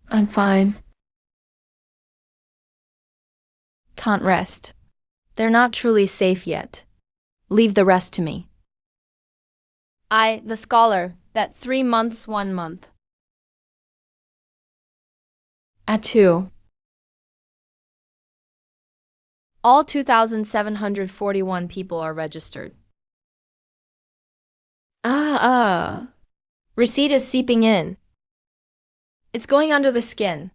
I'm fine. Can't rest. They're not truly safe yet. Leave the rest to me. I, the scholar, bet 3 months 1 month. At 2. All 2,741 people are registered. Receipt is seeping in. It's going under the skin.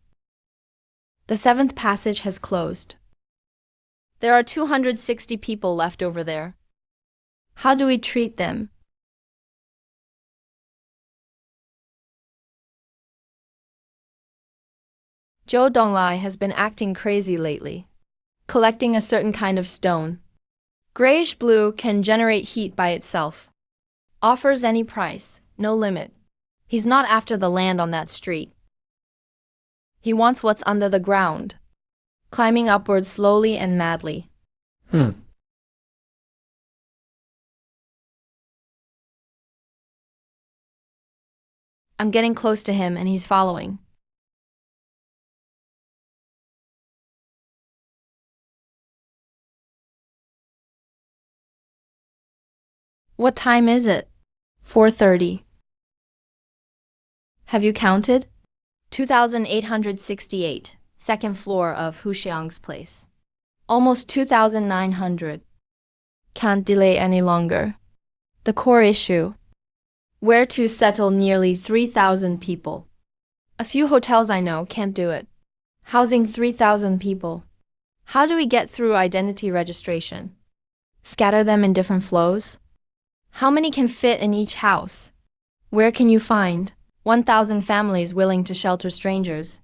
The 7th passage has closed. There are 260 people left over there. How do we treat them? Zhou Donglai has been acting crazy lately, collecting a certain kind of stone. Grayish blue can generate heat by itself. Offers any price, no limit. He's not after the land on that street. He wants what's under the ground, climbing upward slowly and madly. I'm getting close to him and he's following. What time is it? 4:30. Have you counted? 2,868, second floor of Huxiang's place. Almost 2,900. Can't delay any longer. The core issue. Where to settle nearly 3,000 people. A few hotels I know can't do it. Housing 3,000 people. How do we get through identity registration? Scatter them in different flows? How many can fit in each house? Where can you find 1,000 families willing to shelter strangers?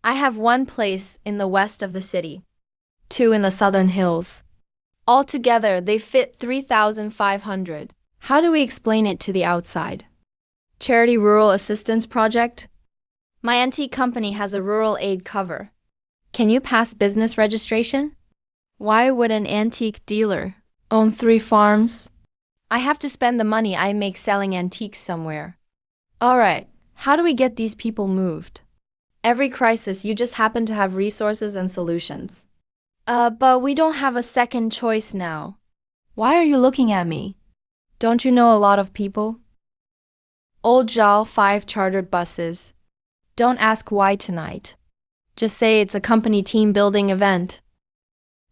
I have 1 place in the west of the city, 2 in the southern hills. Altogether, they fit 3,500. How do we explain it to the outside? Charity Rural Assistance Project? My antique company has a rural aid cover. Can you pass business registration? Why would an antique dealer own 3 farms? I have to spend the money I make selling antiques somewhere. All right, how do we get these people moved? Every crisis, you just happen to have resources and solutions. But we don't have a second choice now. Why are you looking at me? Don't you know a lot of people? Old Zhao, 5 chartered buses. Don't ask why tonight. Just say it's a company team building event.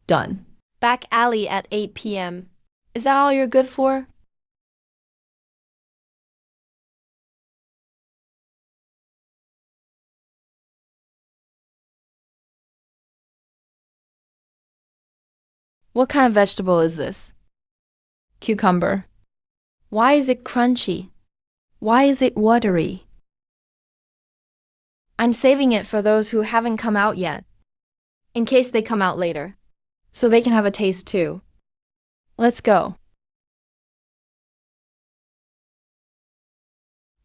Done. Back alley at 8 p.m. Is that all you're good for? What kind of vegetable is this? Cucumber. Why is it crunchy? Why is it watery? I'm saving it for those who haven't come out yet, in case they come out later, so they can have a taste too. Let's go.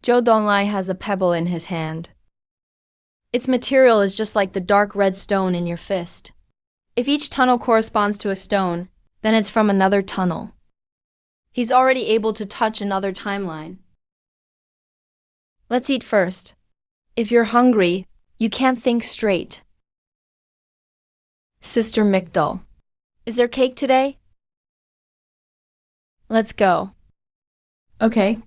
Zhou Donglai has a pebble in his hand. Its material is just like the dark red stone in your fist. If each tunnel corresponds to a stone, then it's from another tunnel. He's already able to touch another timeline. Let's eat first. If you're hungry, you can't think straight. Sister Migdal, is there cake today? Let's go. Okay.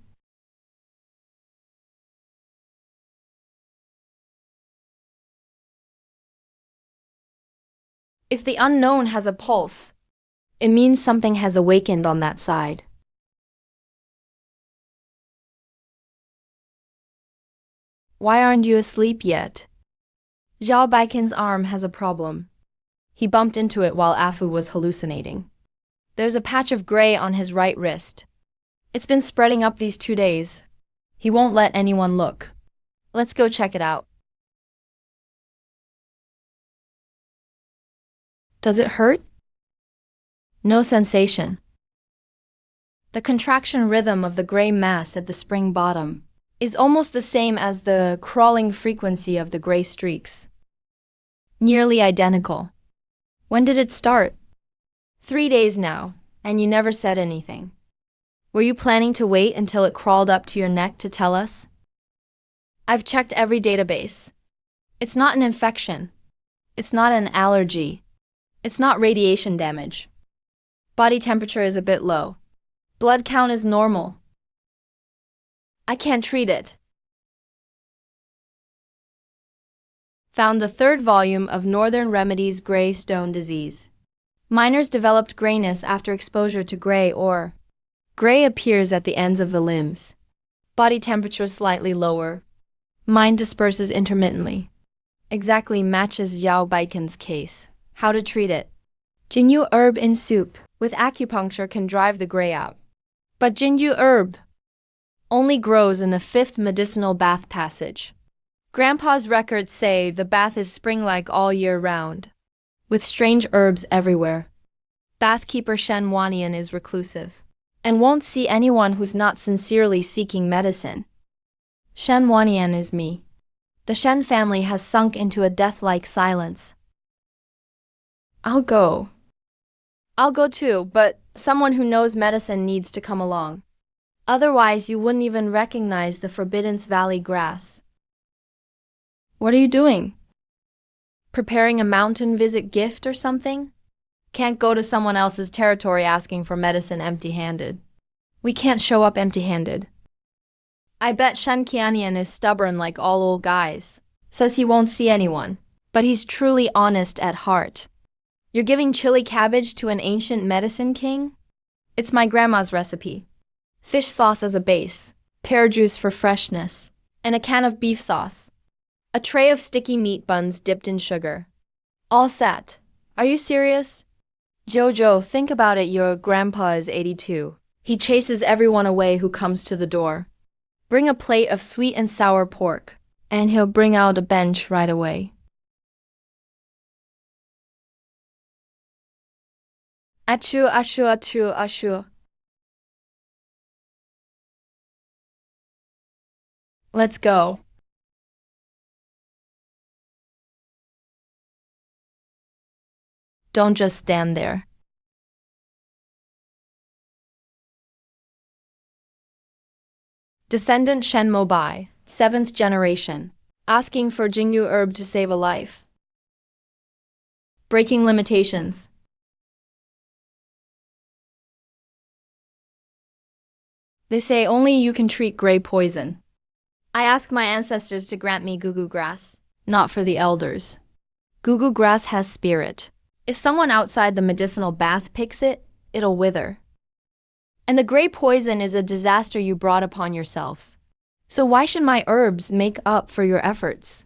If the unknown has a pulse, it means something has awakened on that side. Why aren't you asleep yet? Zhao Baikin's arm has a problem. He bumped into it while Afu was hallucinating. There's a patch of gray on his right wrist. It's been spreading up these 2 days. He won't let anyone look. Let's go check it out. Does it hurt? No sensation. The contraction rhythm of the gray mass at the spring bottom is almost the same as the crawling frequency of the gray streaks. Nearly identical. When did it start? 3 days now, and you never said anything. Were you planning to wait until it crawled up to your neck to tell us? I've checked every database. It's not an infection. It's not an allergy. It's not radiation damage. Body temperature is a bit low. Blood count is normal. I can't treat it. Found the 3rd volume of Northern Remedies Gray Stone Disease. Miners developed grayness after exposure to gray ore. Gray appears at the ends of the limbs. Body temperature slightly lower. Mind disperses intermittently. Exactly matches Zhao Baikin's case. How to treat it? Jingyu herb in soup with acupuncture can drive the gray out. But Jingyu herb only grows in the 5th medicinal bath passage. Grandpa's records say the bath is spring-like all year round, with strange herbs everywhere. Bathkeeper Shen Wanian is reclusive, and won't see anyone who's not sincerely seeking medicine. Shen Wanian is me. The Shen family has sunk into a death-like silence. I'll go too, but someone who knows medicine needs to come along. Otherwise, you wouldn't even recognize the Forbidden Valley grass. What are you doing? Preparing a mountain visit gift or something? Can't go to someone else's territory asking for medicine empty-handed. We can't show up empty-handed. I bet Shen Qianian is stubborn like all old guys. Says he won't see anyone, but he's truly honest at heart. You're giving chili cabbage to an ancient medicine king? It's my grandma's recipe. Fish sauce as a base, pear juice for freshness, and a can of beef sauce. A tray of sticky meat buns dipped in sugar. All set. Are you serious? Jojo, think about it, your grandpa is 82. He chases everyone away who comes to the door. Bring a plate of sweet and sour pork, and he'll bring out a bench right away. Achoo, achoo, achoo, achoo. Let's go. Don't just stand there. Descendant Shen Mobai, 7th generation, asking for Jingyu herb to save a life. Breaking limitations. They say only you can treat gray poison. I asked my ancestors to grant me gugu grass, not for the elders. Gugu grass has spirit. If someone outside the medicinal bath picks it, it'll wither. And the gray poison is a disaster you brought upon yourselves. So why should my herbs make up for your efforts?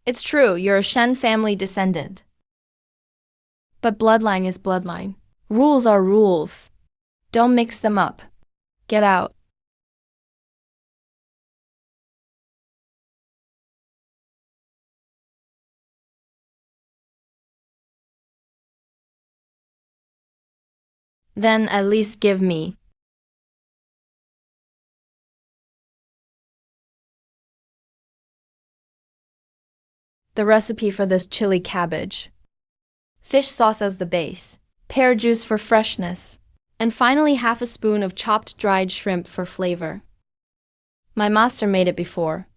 It's true, you're a Shen family descendant. But bloodline is bloodline. Rules are rules. Don't mix them up. Get out. Then at least give me. The recipe for this chili cabbage. Fish sauce as the base, pear juice for freshness, and finally half a spoon of chopped dried shrimp for flavor. My master made it before.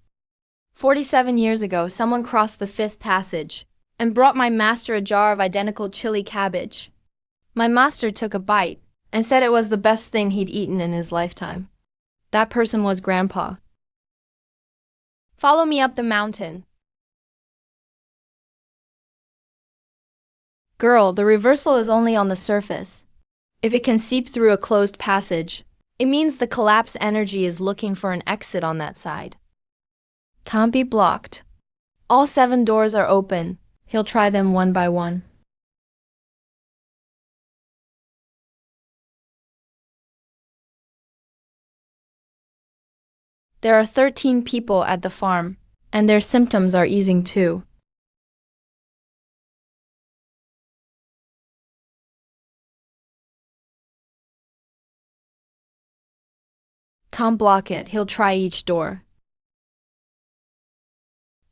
47 years ago, someone crossed the 5th passage and brought my master a jar of identical chili cabbage. My master took a bite and said it was the best thing he'd eaten in his lifetime. That person was Grandpa. Follow me up the mountain. Girl, the reversal is only on the surface. If it can seep through a closed passage, it means the collapse energy is looking for an exit on that side. Can't be blocked. All 7 doors are open. He'll try them one by one. There are 13 people at the farm, and their symptoms are easing too. Can't block it. He'll try each door.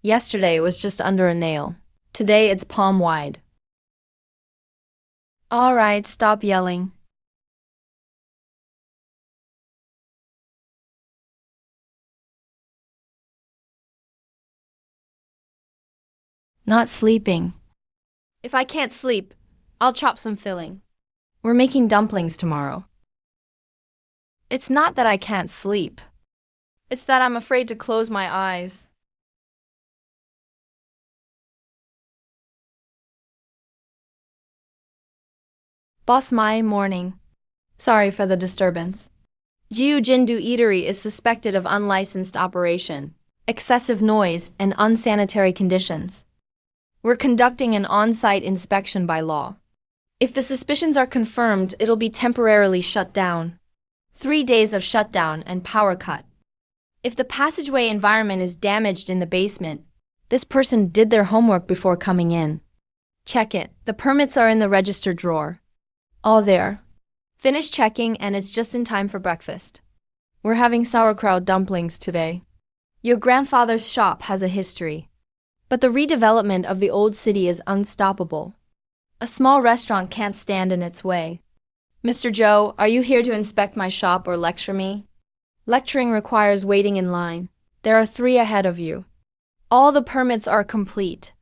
Yesterday it was just under a nail. Today it's palm wide. All right, stop yelling. Not sleeping. If I can't sleep, I'll chop some filling. We're making dumplings tomorrow. It's not that I can't sleep. It's that I'm afraid to close my eyes. Boss Mai morning. Sorry for the disturbance. Jiu Jindu Eatery is suspected of unlicensed operation, excessive noise, and unsanitary conditions. We're conducting an on-site inspection by law. If the suspicions are confirmed, it'll be temporarily shut down. 3 days of shutdown and power cut. If the passageway environment is damaged in the basement, this person did their homework before coming in. Check it. The permits are in the register drawer. All there. Finish checking and it's just in time for breakfast. We're having sauerkraut dumplings today. Your grandfather's shop has a history. But the redevelopment of the old city is unstoppable. A small restaurant can't stand in its way. Mr. Joe, are you here to inspect my shop or lecture me? Lecturing requires waiting in line. There are 3 ahead of you. All the permits are complete.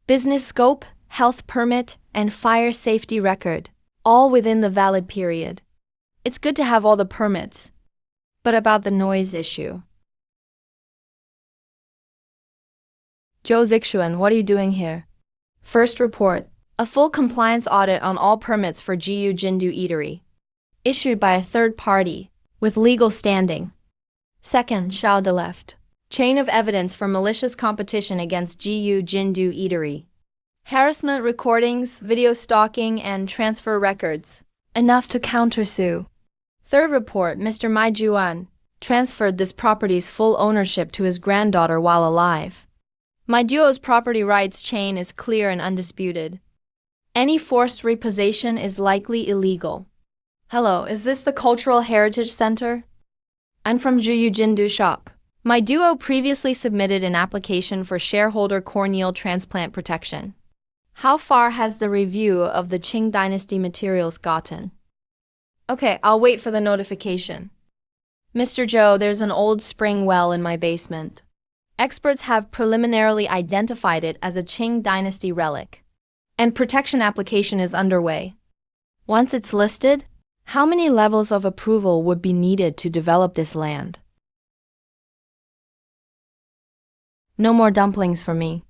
Business scope, health permit, and fire safety record, all within the valid period. It's good to have all the permits. But about the noise issue. Joe Zixuan, what are you doing here? First report. A full compliance audit on all permits for Jiu Jindu Eatery. Issued by a third party, with legal standing. Second, Shao de left. Chain of evidence for malicious competition against Jiu Jindu Eatery. Harassment recordings, video stalking, and transfer records. Enough to countersue. Third report, Mr. Mai Juan transferred this property's full ownership to his granddaughter while alive. My duo's property rights chain is clear and undisputed. Any forced repossession is likely illegal. Hello, is this the Cultural Heritage Center? I'm from Jiu Jindu Shop. My duo previously submitted an application for shareholder corneal transplant protection. How far has the review of the Qing Dynasty materials gotten? Okay, I'll wait for the notification. Mr. Zhou, there's an old spring well in my basement. Experts have preliminarily identified it as a Qing Dynasty relic, and protection application is underway. Once it's listed, how many levels of approval would be needed to develop this land? No more dumplings for me.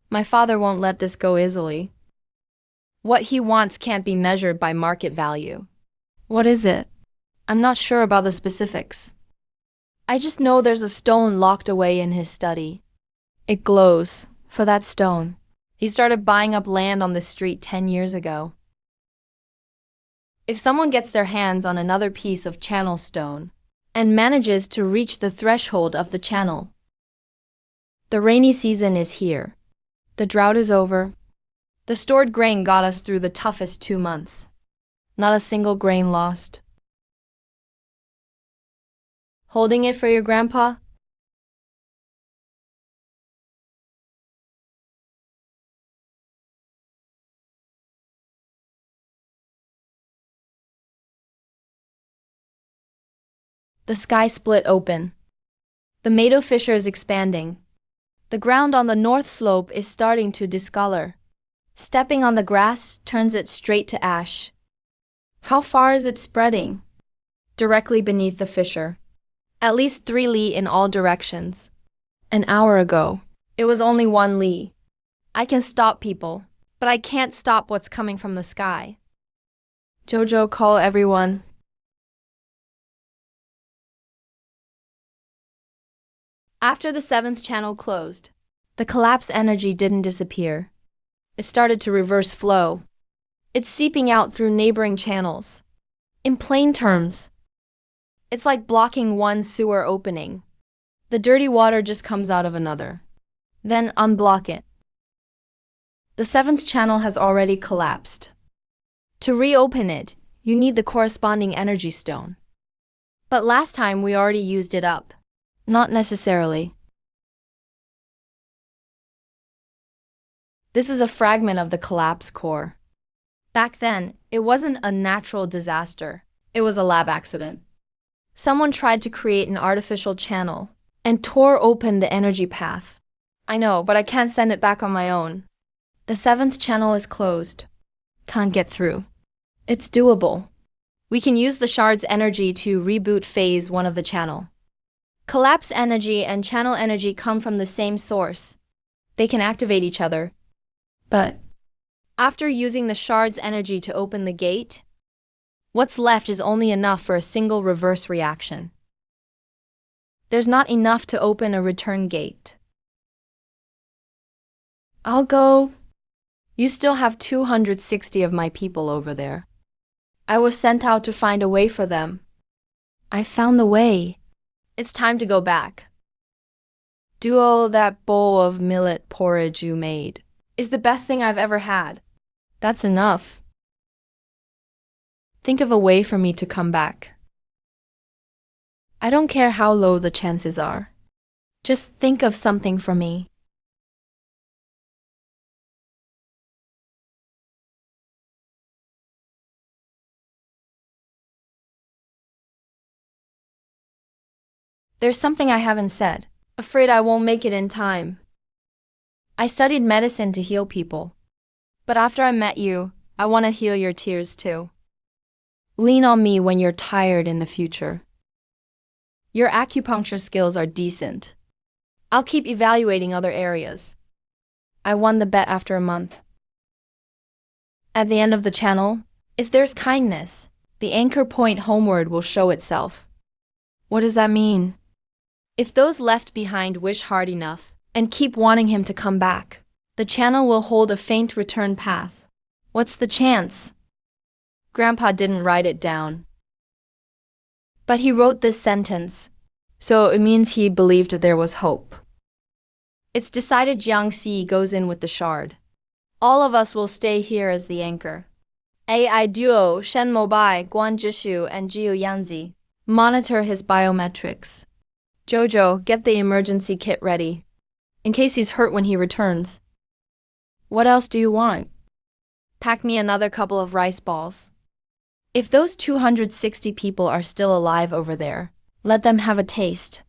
My father won't let this go easily. What he wants can't be measured by market value. What is it? I'm not sure about the specifics. I just know there's a stone locked away in his study. It glows for that stone. He started buying up land on the street 10 years ago. If someone gets their hands on another piece of channel stone and manages to reach the threshold of the channel, the rainy season is here. The drought is over. The stored grain got us through the toughest 2 months. Not a single grain lost. Holding it for your grandpa? The sky split open. The Mado fissure is expanding. The ground on the north slope is starting to discolor. Stepping on the grass turns it straight to ash. How far is it spreading? Directly beneath the fissure. At least 3 li in all directions. An hour ago, it was only 1 li. I can stop people, but I can't stop what's coming from the sky. Jojo, call everyone. After the seventh channel closed, the collapse energy didn't disappear. It started to reverse flow. It's seeping out through neighboring channels. In plain terms, it's like blocking one sewer opening. The dirty water just comes out of another. Then unblock it. The seventh channel has already collapsed. To reopen it, you need the corresponding energy stone. But last time we already used it up. Not necessarily. This is a fragment of the collapse core. Back then, it wasn't a natural disaster. It was a lab accident. Someone tried to create an artificial channel and tore open the energy path. I know, but I can't send it back on my own. The seventh channel is closed. Can't get through. It's doable. We can use the shard's energy to reboot phase 1 of the channel. Collapse energy and channel energy come from the same source. They can activate each other. But after using the shard's energy to open the gate, what's left is only enough for a single reverse reaction. There's not enough to open a return gate. I'll go. You still have 260 of my people over there. I was sent out to find a way for them. I found the way. It's time to go back. Duo, that bowl of millet porridge you made is the best thing I've ever had. That's enough. Think of a way for me to come back. I don't care how low the chances are. Just think of something for me. There's something I haven't said. Afraid I won't make it in time. I studied medicine to heal people. But after I met you, I want to heal your tears too. Lean on me when you're tired in the future. Your acupuncture skills are decent. I'll keep evaluating other areas. I won the bet after a month. At the end of the channel, if there's kindness, the anchor point homeward will show itself. What does that mean? If those left behind wish hard enough and keep wanting him to come back, the channel will hold a faint return path. What's the chance? Grandpa didn't write it down. But he wrote this sentence, so it means he believed there was hope. It's decided Jiang Xi goes in with the shard. All of us will stay here as the anchor. AI Duo, Shen Mobai, Guan Zhishu, and Jiu Yanzi monitor his biometrics. Jojo, get the emergency kit ready, in case he's hurt when he returns. What else do you want? Pack me another couple of rice balls. If those 260 people are still alive over there, let them have a taste.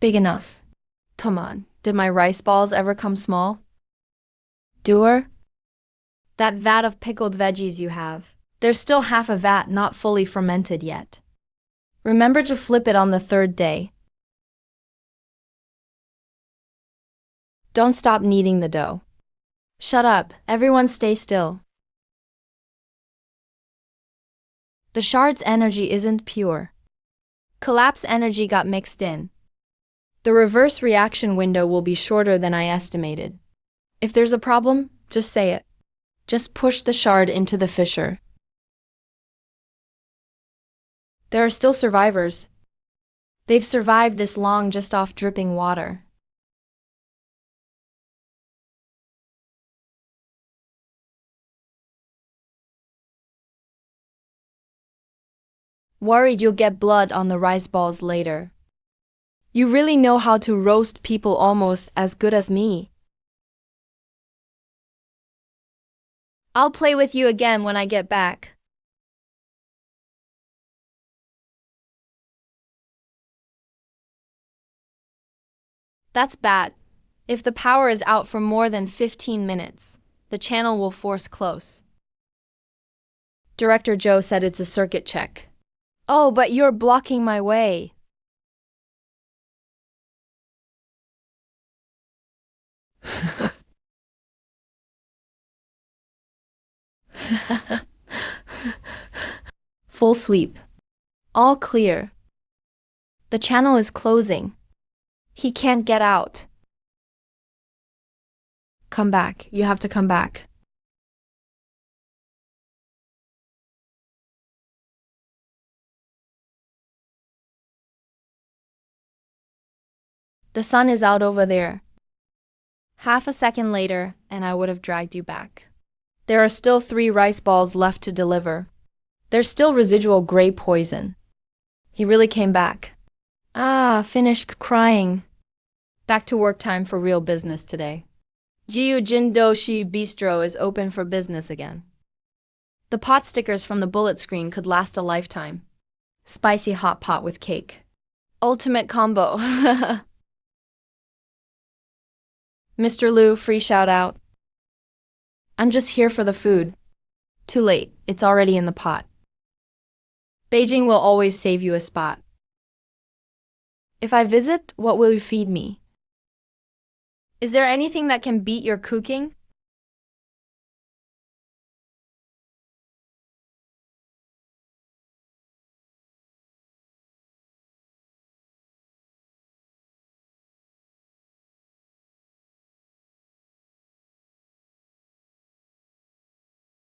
Big enough. Come on, did my rice balls ever come small? Doer? That vat of pickled veggies you have, there's still half a vat not fully fermented yet. Remember to flip it on the 3rd day. Don't stop kneading the dough. Shut up, everyone stay still. The shard's energy isn't pure. Collapse energy got mixed in. The reverse reaction window will be shorter than I estimated. If there's a problem, just say it. Just push the shard into the fissure. There are still survivors. They've survived this long just off dripping water. Worried you'll get blood on the rice balls later. You really know how to roast people almost as good as me. I'll play with you again when I get back. That's bad. If the power is out for more than 15 minutes, the channel will force close. Director Joe said it's a circuit check. Oh, but you're blocking my way. Full sweep. All clear. The channel is closing. He can't get out. Come back. You have to come back. The sun is out over there. Half a second later, and I would have dragged you back. There are still 3 rice balls left to deliver. There's still residual gray poison. He really came back. Ah, finished crying. Back to work time for real business today. Jiu Jindoshi Bistro is open for business again. The pot stickers from the bullet screen could last a lifetime. Spicy hot pot with cake. Ultimate combo. Mr. Liu, free shout out. I'm just here for the food. Too late, it's already in the pot. Beijing will always save you a spot. If I visit, what will you feed me? Is there anything that can beat your cooking?